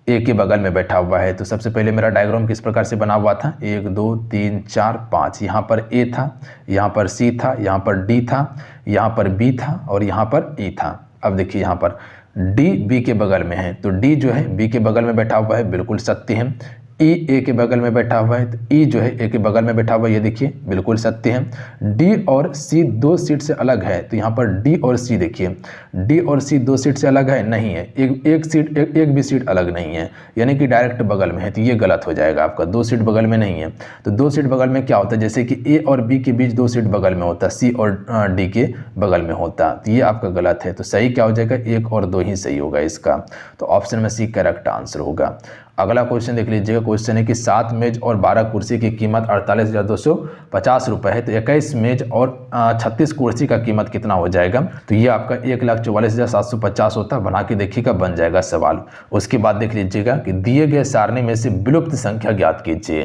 ए के बगल में बैठा हुआ है। तो सबसे पहले मेरा डायग्राम किस प्रकार से बना हुआ था, 1 2 3 4 5, यहाँ पर ए था, यहाँ पर सी था, यहाँ पर डी था, यहाँ पर बी था और यहाँ पर ई था। अब देखिए यहाँ पर डी बी के बगल में है, तो डी जो है बी के बगल में बैठा हुआ है, बिल्कुल सत्य है। ई ए के बगल में बैठा हुआ है, तो ई जो है ए के बगल में बैठा हुआ है, ये देखिए बिल्कुल सत्य है। डी और सी 2 सीट से अलग है, तो यहाँ पर डी और सी देखिए, डी और सी 2 सीट से अलग है, नहीं है, एक भी सीट अलग नहीं है, यानी कि डायरेक्ट बगल में है, तो ये गलत हो जाएगा आपका, 2 सीट बगल में नहीं है। तो 2 सीट बगल में क्या होता है, जैसे कि ए और बी के बीच 2 सीट बगल में होता, सी और डी के बगल में होता, तो ये आपका गलत है। तो सही क्या हो जाएगा, 1 और 2 ही सही होगा इसका, तो ऑप्शन में सी करेक्ट आंसर होगा। अगला क्वेश्चन देख लीजिएगा, क्वेश्चन है कि 7 मेज और 12 कुर्सी की कीमत 48,250 रुपये है, तो 21 मेज और 36 कुर्सी का कीमत कितना हो जाएगा। तो ये आपका 1,44,750 होता है, बना के देखिएगा बन जाएगा सवाल। उसके बाद देख लीजिएगा कि दिए गए सारणी में से विलुप्त संख्या ज्ञात कीजिए।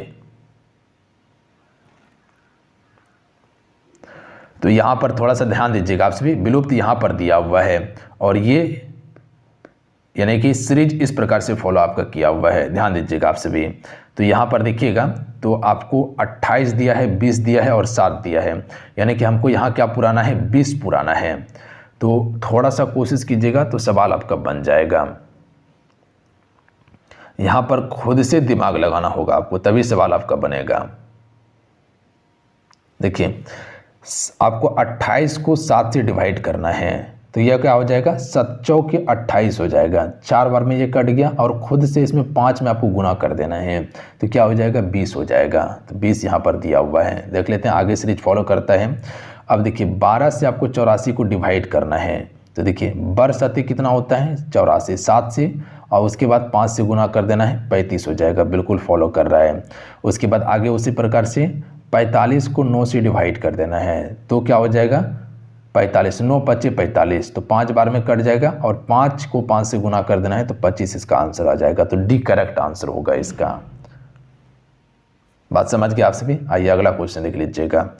तो यहाँ पर थोड़ा सा ध्यान दीजिएगा आप सभी, विलुप्त यहाँ पर दिया हुआ है और ये यानी कि सीरीज इस प्रकार से फॉलो आपका किया हुआ है, ध्यान दीजिएगा आप सभी। तो यहाँ पर देखिएगा तो आपको 28 दिया है, 20 दिया है और 7 दिया है, यानी कि हमको यहाँ क्या पुराना है, 20 पुराना है। तो थोड़ा सा कोशिश कीजिएगा तो सवाल आपका बन जाएगा। यहाँ पर खुद से दिमाग लगाना होगा आपको, तभी सवाल आपका बनेगा। देखिए आपको 28 को 7 से डिवाइड करना है, तो यह क्या हो जाएगा, 7 चौके 28 हो जाएगा, 4 बार में ये कट गया और खुद से इसमें 5 में आपको गुना कर देना है, तो क्या हो जाएगा, 20 हो जाएगा। तो 20 यहाँ पर दिया हुआ है, देख लेते हैं आगे सीरीज फॉलो करता है। अब देखिए 12 से आपको 84 को डिवाइड करना है, तो देखिए बर सत्य कितना होता है, 84, 7 से और उसके बाद 5 से गुना कर देना है, 35 हो जाएगा, बिल्कुल फॉलो कर रहा है। उसके बाद आगे उसी प्रकार से 45 को 9 से डिवाइड कर देना है, तो क्या हो जाएगा, 45, 9 25 45, तो 5 बार में कट जाएगा और 5 को 5 से गुना कर देना है, तो 25 इसका आंसर आ जाएगा। तो डी करेक्ट आंसर होगा इसका। बात समझ गए आप सभी। आइए अगला क्वेश्चन देख लीजिएगा।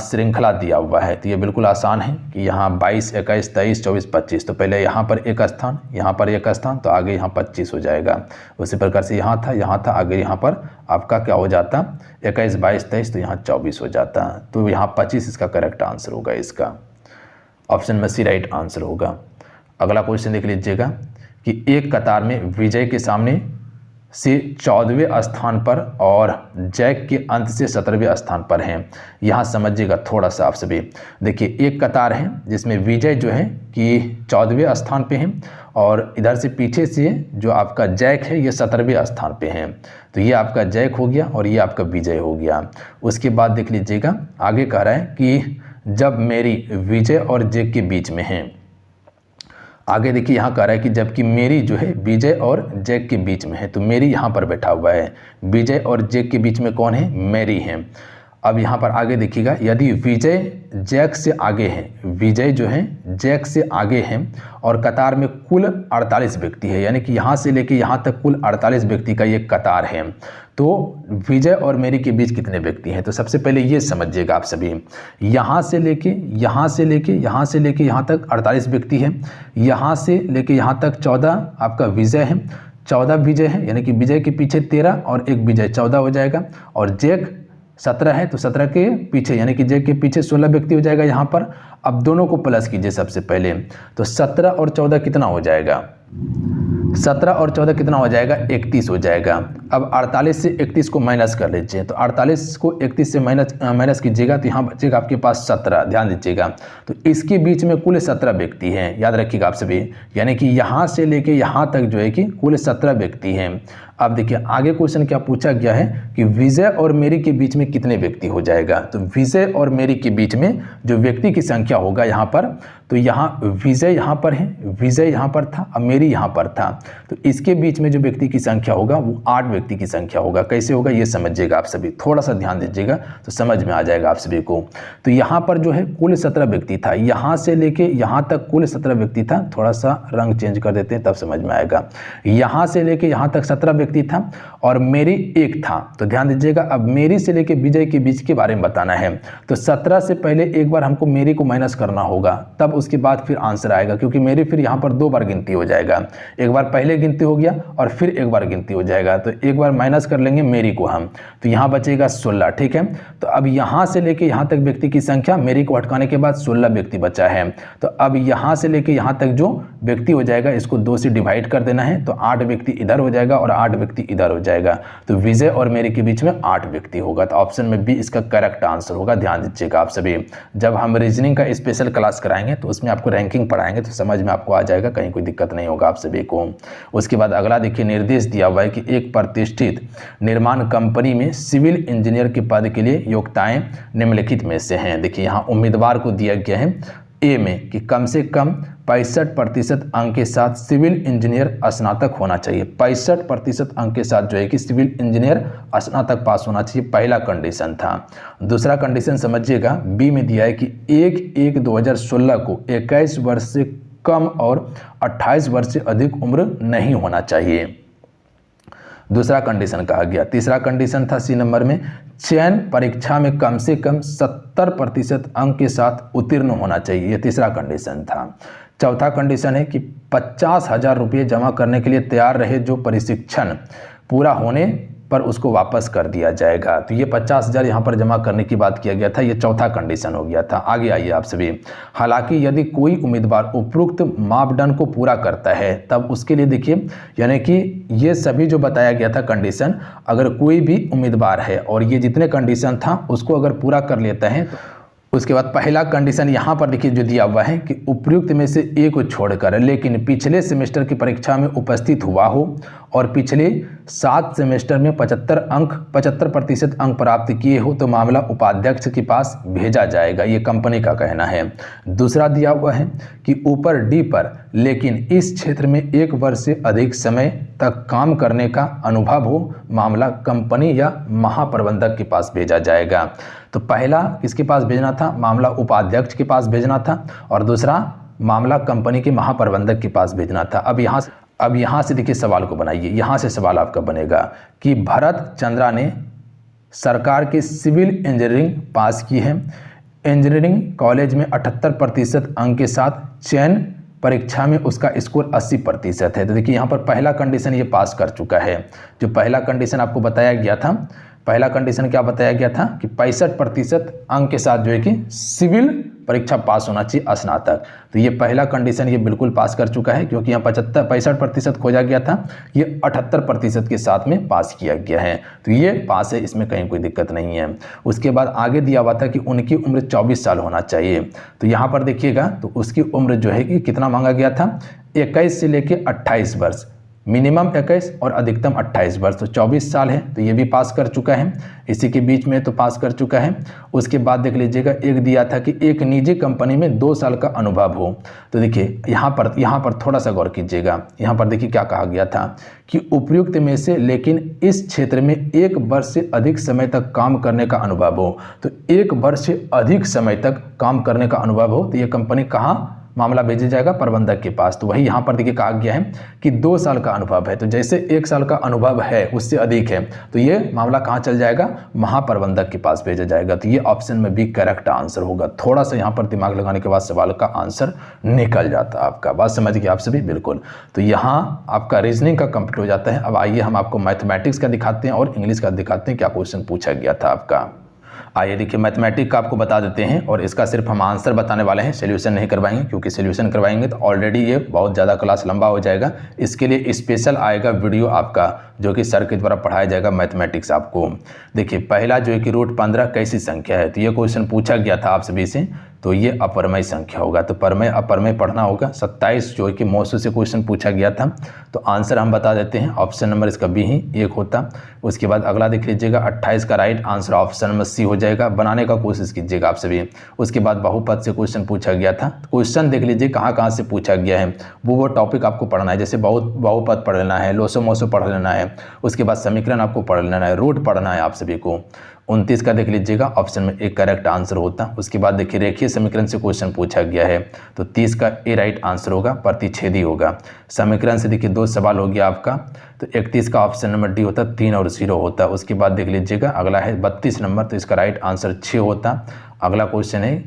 श्रृंखला दिया हुआ है, तो ये बिल्कुल आसान है कि यहाँ 22 21 23 24 25, तो पहले यहाँ पर एक स्थान, यहाँ पर एक स्थान, तो आगे यहाँ 25 हो जाएगा। उसी प्रकार से यहाँ था, आगे यहाँ पर आपका क्या हो जाता, 21 22 23, तो यहाँ 24 हो जाता, तो यहाँ 25 इसका करेक्ट आंसर होगा इसका। ऑप्शन में सी राइट आंसर होगा। अगला क्वेश्चन देख लीजिएगा कि एक कतार में विजय के सामने से 14वें स्थान पर और जैक के अंत से 17वें स्थान पर हैं। यहाँ समझिएगा थोड़ा सा आप सभी। देखिए एक कतार है जिसमें विजय जो है कि 14वें स्थान पे है और इधर से पीछे से जो आपका जैक है ये 17वें स्थान पे है, तो ये आपका जैक हो गया और ये आपका विजय हो गया। उसके बाद देख लीजिएगा आगे कह रहा है कि जब मेरी विजय और जैक के बीच में है। आगे देखिए यहाँ कह रहा है कि जबकि मेरी जो है विजय और जैक के बीच में है, तो मेरी यहाँ पर बैठा हुआ है, विजय और जैक के बीच में कौन है, मेरी है। अब यहाँ पर आगे देखिएगा यदि विजय जैक से आगे है, विजय जो है जैक से आगे है और कतार में कुल 48 व्यक्ति है, यानी कि यहाँ से लेके यहाँ तक कुल 48 व्यक्ति का ये कतार है, तो विजय और मेरी के बीच कितने व्यक्ति हैं। तो सबसे पहले ये समझिएगा आप सभी, यहाँ से लेके यहाँ तक 48 व्यक्ति है, यहाँ से लेके यहाँ तक 14 आपका विजय है, 14 विजय है, यानी कि विजय के पीछे 13 और एक विजय 14 हो जाएगा, और जैक 17 है तो 17 के पीछे यानी कि जैक के पीछे 16 व्यक्ति हो जाएगा यहाँ पर। अब दोनों को प्लस कीजिए सबसे पहले, तो 17 और 14 कितना हो जाएगा, 17 और 14 कितना हो जाएगा, 31 हो जाएगा। अब 48 से 31 को माइनस कर लीजिए, तो 48 को 31 से माइनस कीजिएगा तो यहाँ बचेगा आपके पास 17, ध्यान दीजिएगा। तो इसके बीच में कुल 17 व्यक्ति हैं, याद रखिएगा आप सभी, यानी कि यहाँ से लेके यहाँ तक जो है कि कुल 17 व्यक्ति हैं। अब देखिए आगे क्वेश्चन क्या पूछा गया है कि विजय और मेरी के बीच में कितने व्यक्ति हो जाएगा। तो विजय और मेरी के बीच में जो व्यक्ति की संख्या होगा यहाँ पर, तो यहाँ विजय यहाँ पर है, विजय यहाँ पर था और मेरी यहाँ पर था, तो इसके बीच में जो व्यक्ति की संख्या होगा वो 8 व्यक्ति की संख्या होगा। कैसे होगा ये समझिएगा आप सभी, थोड़ा सा ध्यान दीजिएगा तो समझ में आ जाएगा आप सभी को। तो यहाँ पर जो है कुल 17 व्यक्ति था, यहाँ से लेके यहाँ तक कुल 17 व्यक्ति था। थोड़ा सा रंग चेंज कर देते हैं तब समझ में आएगा। यहाँ से लेके यहाँ तक 17 व्यक्ति था और मेरी 1 था। तो ध्यान दीजिएगा, अब मेरी से लेके विजय के बीच के बारे में बताना है। तो 17 से पहले एक बार हमको मेरी को माइनस करना होगा, तब उसके बाद फिर आंसर आएगा, क्योंकि मेरी फिर यहाँ पर 2 बार गिनती हो जाएगा। एक बार पहले गिनती हो गया और फिर एक बार गिनती हो जाएगा। तो एक बार माइनस कर लेंगे मेरी को हम, तो यहाँ बचेगा 16। ठीक है, तो अब यहाँ से लेके यहाँ तक व्यक्ति की संख्या, मेरी को हटकाने के बाद 16 व्यक्ति बचा है। तो अब यहाँ से लेके यहाँ तक जो व्यक्ति हो जाएगा इसको 2 से डिवाइड कर देना है, तो 8 व्यक्ति इधर हो जाएगा और 8 व्यक्ति इधर हो जाएगा। तो विजय और मेरी के बीच में 8 व्यक्ति होगा। तो ऑप्शन में बी इसका करेक्ट आंसर होगा। ध्यान दीजिएगा आप सभी, जब हम रीजनिंग का स्पेशल क्लास कराएंगे तो उसमें आपको रैंकिंग पढ़ाएंगे तो समझ में आपको आ जाएगा, कहीं कोई दिक्कत नहीं होगा आप सभी को। उसके बाद अगला देखिए, निर्देश दिया हुआ है कि एक प्रतिष्ठित निर्माण कंपनी में सिविल इंजीनियर के पद के लिए योग्यताएं निम्नलिखित में से हैं। देखिए यहाँ उम्मीदवार को दिया गया है ए में कि कम से कम 65% अंक के साथ सिविल इंजीनियर स्नातक होना चाहिए। 65% अंक के साथ जो है कि सिविल इंजीनियर स्नातक पास होना चाहिए, पहला कंडीशन था। दूसरा कंडीशन समझिएगा, बी में दिया है कि 1/1/2016 को 21 वर्ष से कम और 28 वर्ष से अधिक उम्र नहीं होना चाहिए। दूसरा कंडीशन कहा गया। तीसरा कंडीशन था सी नंबर में, चयन परीक्षा में कम से कम 70% अंक के साथ उत्तीर्ण होना चाहिए, ये तीसरा कंडीशन था। चौथा कंडीशन है कि 50,000 रुपये जमा करने के लिए तैयार रहे जो प्रशिक्षण पूरा होने पर उसको वापस कर दिया जाएगा। तो ये 50,000 यहाँ पर जमा करने की बात किया गया था, ये चौथा कंडीशन हो गया था। आगे आइए आप सभी, हालांकि यदि कोई उम्मीदवार उपरोक्त मापदंड को पूरा करता है तब उसके लिए देखिए, यानी कि ये सभी जो बताया गया था कंडीशन, अगर कोई भी उम्मीदवार है और ये जितने कंडीशन था उसको अगर पूरा कर लेता है तो उसके बाद पहला कंडीशन यहाँ पर देखिए जो दिया हुआ है कि उपयुक्त में से एक को छोड़कर लेकिन पिछले सेमेस्टर की परीक्षा में उपस्थित हुआ हो और पिछले 7 सेमेस्टर में 75% अंक प्राप्त किए हो तो मामला उपाध्यक्ष के पास भेजा जाएगा, ये कंपनी का कहना है। दूसरा दिया हुआ है कि ऊपर डी पर लेकिन इस क्षेत्र में 1 वर्ष से अधिक समय तक काम करने का अनुभव हो, मामला कंपनी या महाप्रबंधक के पास भेजा जाएगा। तो पहला किसके पास भेजना था, मामला उपाध्यक्ष के पास भेजना था, और दूसरा मामला कंपनी के महाप्रबंधक के पास भेजना था। अब यहाँ से देखिए सवाल को बनाइए, यहाँ से सवाल आपका बनेगा कि भरत चंद्रा ने सरकार के सिविल इंजीनियरिंग पास की है, इंजीनियरिंग कॉलेज में 78% अंक के साथ चयन परीक्षा में उसका स्कोर 80% है। तो देखिए यहाँ पर पहला कंडीशन ये पास कर चुका है। जो पहला कंडीशन आपको बताया गया था, पहला कंडीशन क्या बताया गया था कि 65% अंक के साथ जो है कि सिविल परीक्षा पास होना चाहिए स्नातक। तो ये पहला कंडीशन ये बिल्कुल पास कर चुका है, क्योंकि यहाँ 65% खोजा गया था, ये 78% के साथ में पास किया गया है। तो ये पास है, इसमें कहीं कोई दिक्कत नहीं है। उसके बाद आगे दिया हुआ था कि उनकी उम्र 24 साल होना चाहिए। तो यहाँ पर देखिएगा तो उसकी उम्र जो है कि कितना मांगा गया था, 21 से लेके 28 वर्ष, मिनिमम 21 और अधिकतम 28 वर्ष, तो 24 साल है। तो ये भी पास कर चुका है, इसी के बीच में तो पास कर चुका है। उसके बाद देख लीजिएगा एक दिया था कि एक निजी कंपनी में 2 साल का अनुभव हो। तो देखिए यहाँ पर थोड़ा सा गौर कीजिएगा, यहाँ पर देखिए क्या कहा गया था कि उपयुक्त में से लेकिन इस क्षेत्र में 1 वर्ष से अधिक समय तक काम करने का अनुभव हो। तो 1 वर्ष से अधिक समय तक काम करने का अनुभव हो तो ये कंपनी कहाँ मामला भेजा जाएगा, प्रबंधक के पास। तो वही यहाँ पर देखिए कहा गया है कि 2 साल का अनुभव है, तो जैसे 1 साल का अनुभव है उससे अधिक है तो ये मामला कहाँ चल जाएगा, महाप्रबंधक के पास भेजा जाएगा। तो ये ऑप्शन में भी करेक्ट आंसर होगा। थोड़ा सा यहाँ पर दिमाग लगाने के बाद सवाल का आंसर निकल जाता है आपका। बात समझ गए आप सभी, बिल्कुल। तो यहाँ आपका रीजनिंग का कंप्लीट हो जाता है। अब आइए हम आपको मैथमेटिक्स का दिखाते हैं और इंग्लिश का दिखाते हैं, क्या क्वेश्चन पूछा गया था आपका। आइए देखिए मैथमेटिक्स का आपको बता देते हैं और इसका सिर्फ हम आंसर बताने वाले हैं, सोल्यूशन नहीं करवाएंगे, क्योंकि सोल्यूशन करवाएंगे तो ऑलरेडी ये बहुत ज़्यादा क्लास लंबा हो जाएगा। इसके लिए स्पेशल आएगा वीडियो आपका, जो कि सर के द्वारा पढ़ाया जाएगा मैथमेटिक्स आपको। देखिए पहला जो है कि √15 कैसी संख्या है, तो ये क्वेश्चन पूछा गया था आप सभी से तो ये अपरमय संख्या होगा। तो परमय अपरमय पढ़ना होगा। 27 जो है कि मौसू से क्वेश्चन पूछा गया था, तो आंसर हम बता देते हैं, ऑप्शन नंबर इसका बी ही 1 होता। उसके बाद अगला देख लीजिएगा, 28 का right answer option number C हो जाएगा। बनाने का कोशिश कीजिएगा आप सभी। उसके बाद बहुपद से क्वेश्चन पूछा गया था। क्वेश्चन देख लीजिए कहाँ कहाँ से पूछा गया है, वो टॉपिक आपको पढ़ना है। जैसे बहुपद पढ़ लेना है, लोसो मोसो पढ़ लेना है, उसके बाद समीकरण आपको पढ़ लेना है, रूट पढ़ना है आप सभी को। 29 का देख लीजिएगा, ऑप्शन में एक करेक्ट आंसर होता। उसके बाद देखिए रेखीय समीकरण से क्वेश्चन पूछा गया है, तो 30 का ए राइट आंसर होगा, प्रतिच्छेदी होगा। समीकरण से देखिए 2 सवाल हो गया आपका, तो 31 का ऑप्शन नंबर डी होता, 3 और 0 होता। उसके बाद देख लीजिएगा अगला है 32 नंबर, तो इसका राइट आंसर 6 होता। अगला क्वेश्चन है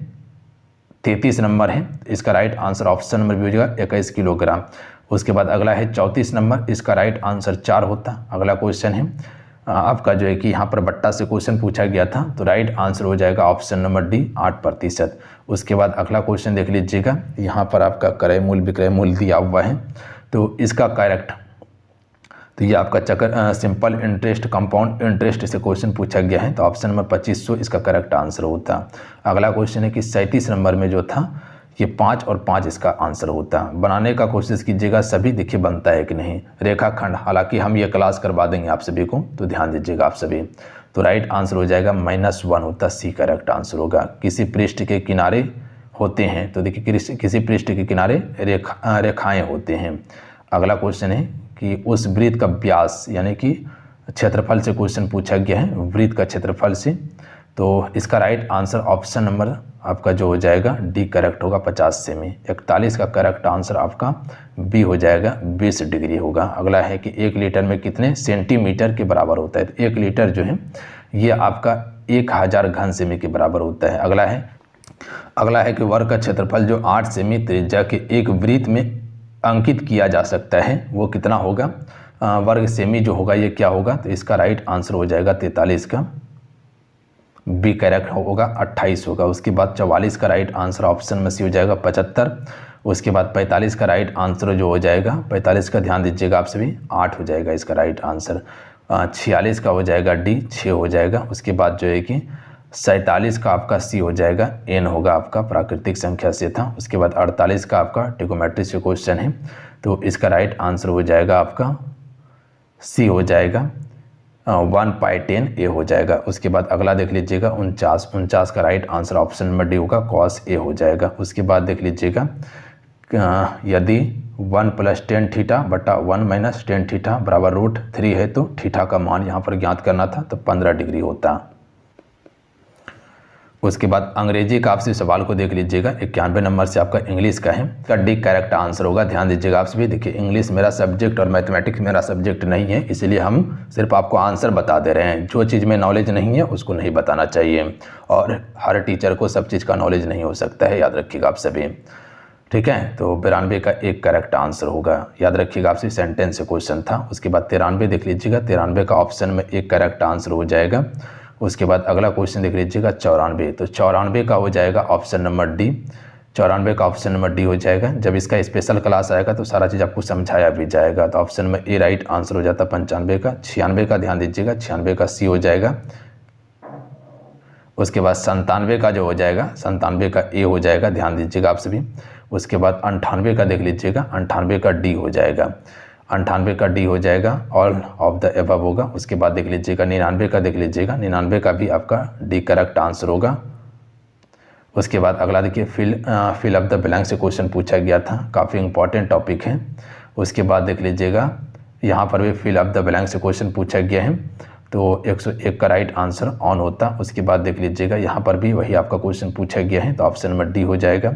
33 नंबर है, इसका राइट आंसर ऑप्शन नंबर भी हो जाएगा 21 किलोग्राम। उसके बाद अगला है 34 नंबर, इसका राइट आंसर 4 होता। अगला क्वेश्चन है आपका जो है कि यहाँ पर बट्टा से क्वेश्चन पूछा गया था, तो राइट आंसर हो जाएगा ऑप्शन नंबर डी 8%। उसके बाद अगला क्वेश्चन देख लीजिएगा, यहाँ पर आपका क्रय मूल्य विक्रय मूल्य दिया हुआ है, तो इसका करेक्ट, तो ये आपका सिंपल इंटरेस्ट कंपाउंड इंटरेस्ट से क्वेश्चन पूछा गया है, तो ऑप्शन नंबर 2500 इसका करेक्ट आंसर होता। अगला क्वेश्चन है कि 37 नंबर में जो था ये 5 और 5 इसका आंसर होता। बनाने का कोशिश कीजिएगा, सभी देखिए बनता है कि नहीं। रेखाखंड, हालांकि हम ये क्लास करवा देंगे आप सभी को, तो ध्यान दीजिएगा आप सभी। तो राइट आंसर हो जाएगा -1 होता, सी करेक्ट आंसर होगा। किसी पृष्ठ के किनारे होते हैं, तो देखिए किसी पृष्ठ के किनारे रेखाएँ होते हैं। अगला क्वेश्चन है कि उस वृत्त का व्यास यानी कि क्षेत्रफल से क्वेश्चन पूछा गया है, वृत्त का क्षेत्रफल से, तो इसका राइट आंसर ऑप्शन नंबर आपका जो हो जाएगा डी करेक्ट होगा, 50 सेमी। 41 का करेक्ट आंसर आपका बी हो जाएगा, 20 डिग्री होगा। अगला है कि 1 लीटर में कितने सेंटीमीटर के बराबर होता है, तो 1 लीटर जो है ये आपका 1000 घन सेमी के बराबर होता है। अगला है कि वर्ग का क्षेत्रफल जो 8 सेमी त्रिज्या के एक वृत्त में अंकित किया जा सकता है, वो कितना होगा, वर्ग सेमी जो होगा ये क्या होगा, तो इसका राइट आंसर हो जाएगा 43 का, बी करेक्ट होगा, 28 होगा। उसके बाद 44 का राइट आंसर ऑप्शन में सी हो जाएगा, 75। उसके बाद 45 का राइट आंसर जो हो जाएगा, 45 का ध्यान दीजिएगा आप सभी, 8 हो जाएगा इसका राइट आंसर। 46 का हो जाएगा डी, 6 हो जाएगा। उसके बाद जो है कि 47 का आपका सी हो जाएगा, एन होगा आपका, प्राकृतिक संख्या से था। उसके बाद 48 का आपका ट्रिग्नोमेट्री से क्वेश्चन है, तो इसका राइट आंसर हो जाएगा आपका सी हो जाएगा, 1/10 ए हो जाएगा। उसके बाद अगला देख लीजिएगा 49 का right answer option number D होगा, कॉस ए हो जाएगा। उसके बाद देख लीजिएगा यदि 1 + tan थीटा बटा 1 - tan थीटा बराबर √3 है, तो थीटा का मान यहाँ पर ज्ञात करना था, तो 15 डिग्री होता। उसके बाद अंग्रेजी का आपसे सवाल को देख लीजिएगा, 91 नंबर से आपका इंग्लिश का है, का डी करेक्ट आंसर होगा। ध्यान दीजिएगा आप सभी। देखिए इंग्लिश मेरा सब्जेक्ट और मैथमेटिक्स मेरा सब्जेक्ट नहीं है, इसलिए हम सिर्फ आपको आंसर बता दे रहे हैं। जो चीज़ में नॉलेज नहीं है उसको नहीं बताना चाहिए, और हर टीचर को सब चीज़ का नॉलेज नहीं हो सकता है, याद रखिएगा आप सभी, ठीक है। तो 92 का एक करेक्ट आंसर होगा, याद रखिएगा आपसे, सेंटेंस से क्वेश्चन था। उसके बाद 93 देख लीजिएगा, 93 का ऑप्शन में एक करेक्ट आंसर हो जाएगा। उसके बाद अगला क्वेश्चन देख लीजिएगा 94, तो 94 का हो जाएगा ऑप्शन नंबर डी, 94 का ऑप्शन नंबर डी हो जाएगा। जब इसका स्पेशल क्लास आएगा तो सारा चीज़ आपको समझाया भी जाएगा, तो ऑप्शन में ए राइट आंसर हो जाता 95 का। 96 का ध्यान दीजिएगा, 96 का सी हो जाएगा। उसके बाद 97 का जो हो जाएगा, 97 का ए हो जाएगा, ध्यान दीजिएगा आप सभी। उसके बाद 98 का देख लीजिएगा, 98 का डी हो जाएगा, 98 का डी हो जाएगा, ऑल ऑफ द एबव होगा। उसके बाद देख लीजिएगा 99 का देख लीजिएगा, 99 का भी आपका डी करेक्ट आंसर होगा। उसके बाद अगला देखिए फिल अप द ब्लैंक से क्वेश्चन पूछा गया था, काफ़ी इंपॉर्टेंट टॉपिक है। उसके बाद देख लीजिएगा यहाँ पर भी फिल अप द ब्लैंक से क्वेश्चन पूछा गया है, तो 101 का राइट आंसर ऑन होता। उसके बाद देख लीजिएगा यहाँ पर भी वही आपका क्वेश्चन पूछा गया है, तो ऑप्शन नंबर डी हो जाएगा।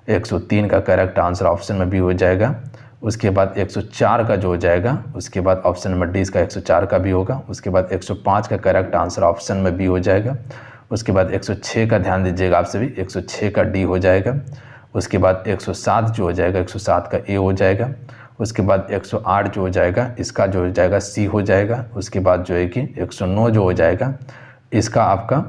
103 का करेक्ट आंसर ऑप्शन में बी हो जाएगा। उसके बाद 104 का जो हो जाएगा, उसके बाद ऑप्शन नंबर डी इसका 104 का भी होगा। उसके बाद 105 का करेक्ट आंसर ऑप्शन में बी हो जाएगा। उसके बाद 106 का ध्यान दीजिएगा आप सभी, 106 का डी हो जाएगा। उसके बाद 107 जो हो जाएगा, 107 का ए हो जाएगा। उसके बाद 108 जो हो जाएगा, इसका जो हो जाएगा सी हो जाएगा। उसके बाद जो है कि 109 जो हो जाएगा, इसका आपका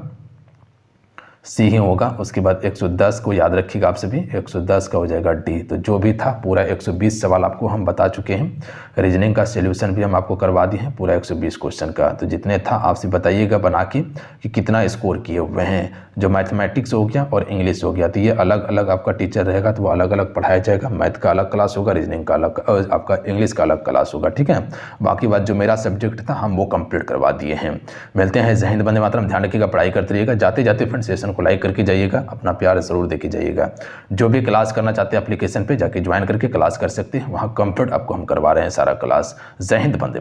सी ही होगा। उसके बाद 110 को याद रखिएगा आप सभी, 110 का हो जाएगा डी। तो जो भी था पूरा 120 सवाल आपको हम बता चुके हैं। रीजनिंग का सॉल्यूशन भी हम आपको करवा दिए हैं पूरा 120 क्वेश्चन का। तो जितने था आपसे बताइएगा बना के कि कितना स्कोर किए हुए हैं। जो मैथमेटिक्स हो गया और इंग्लिश हो गया, तो ये अलग अलग आपका टीचर रहेगा, तो वो अलग अलग पढ़ाया जाएगा। मैथ का अलग क्लास होगा, रीजनिंग का अलग, आपका इंग्लिश का अलग क्लास होगा, ठीक है। बाकी बात जो मेरा सब्जेक्ट था हम वो कंप्लीट करवा दिए हैं। मिलते हैं। जय हिंद, वंदे मातरम। ध्यान रखिएगा, पढ़ाई करते रहिएगा। जाते जाते फ्रेंड सेशन को लाइक करके जाइएगा, अपना प्यार जरूर देके जाइएगा। जो भी क्लास करना चाहते हैं एप्लीकेशन पे जाके ज्वाइन करके क्लास कर सकते हैं, वहाँ कंप्लीट आपको हम करवा रहे हैं सारा क्लास। जय हिंद, वंदे।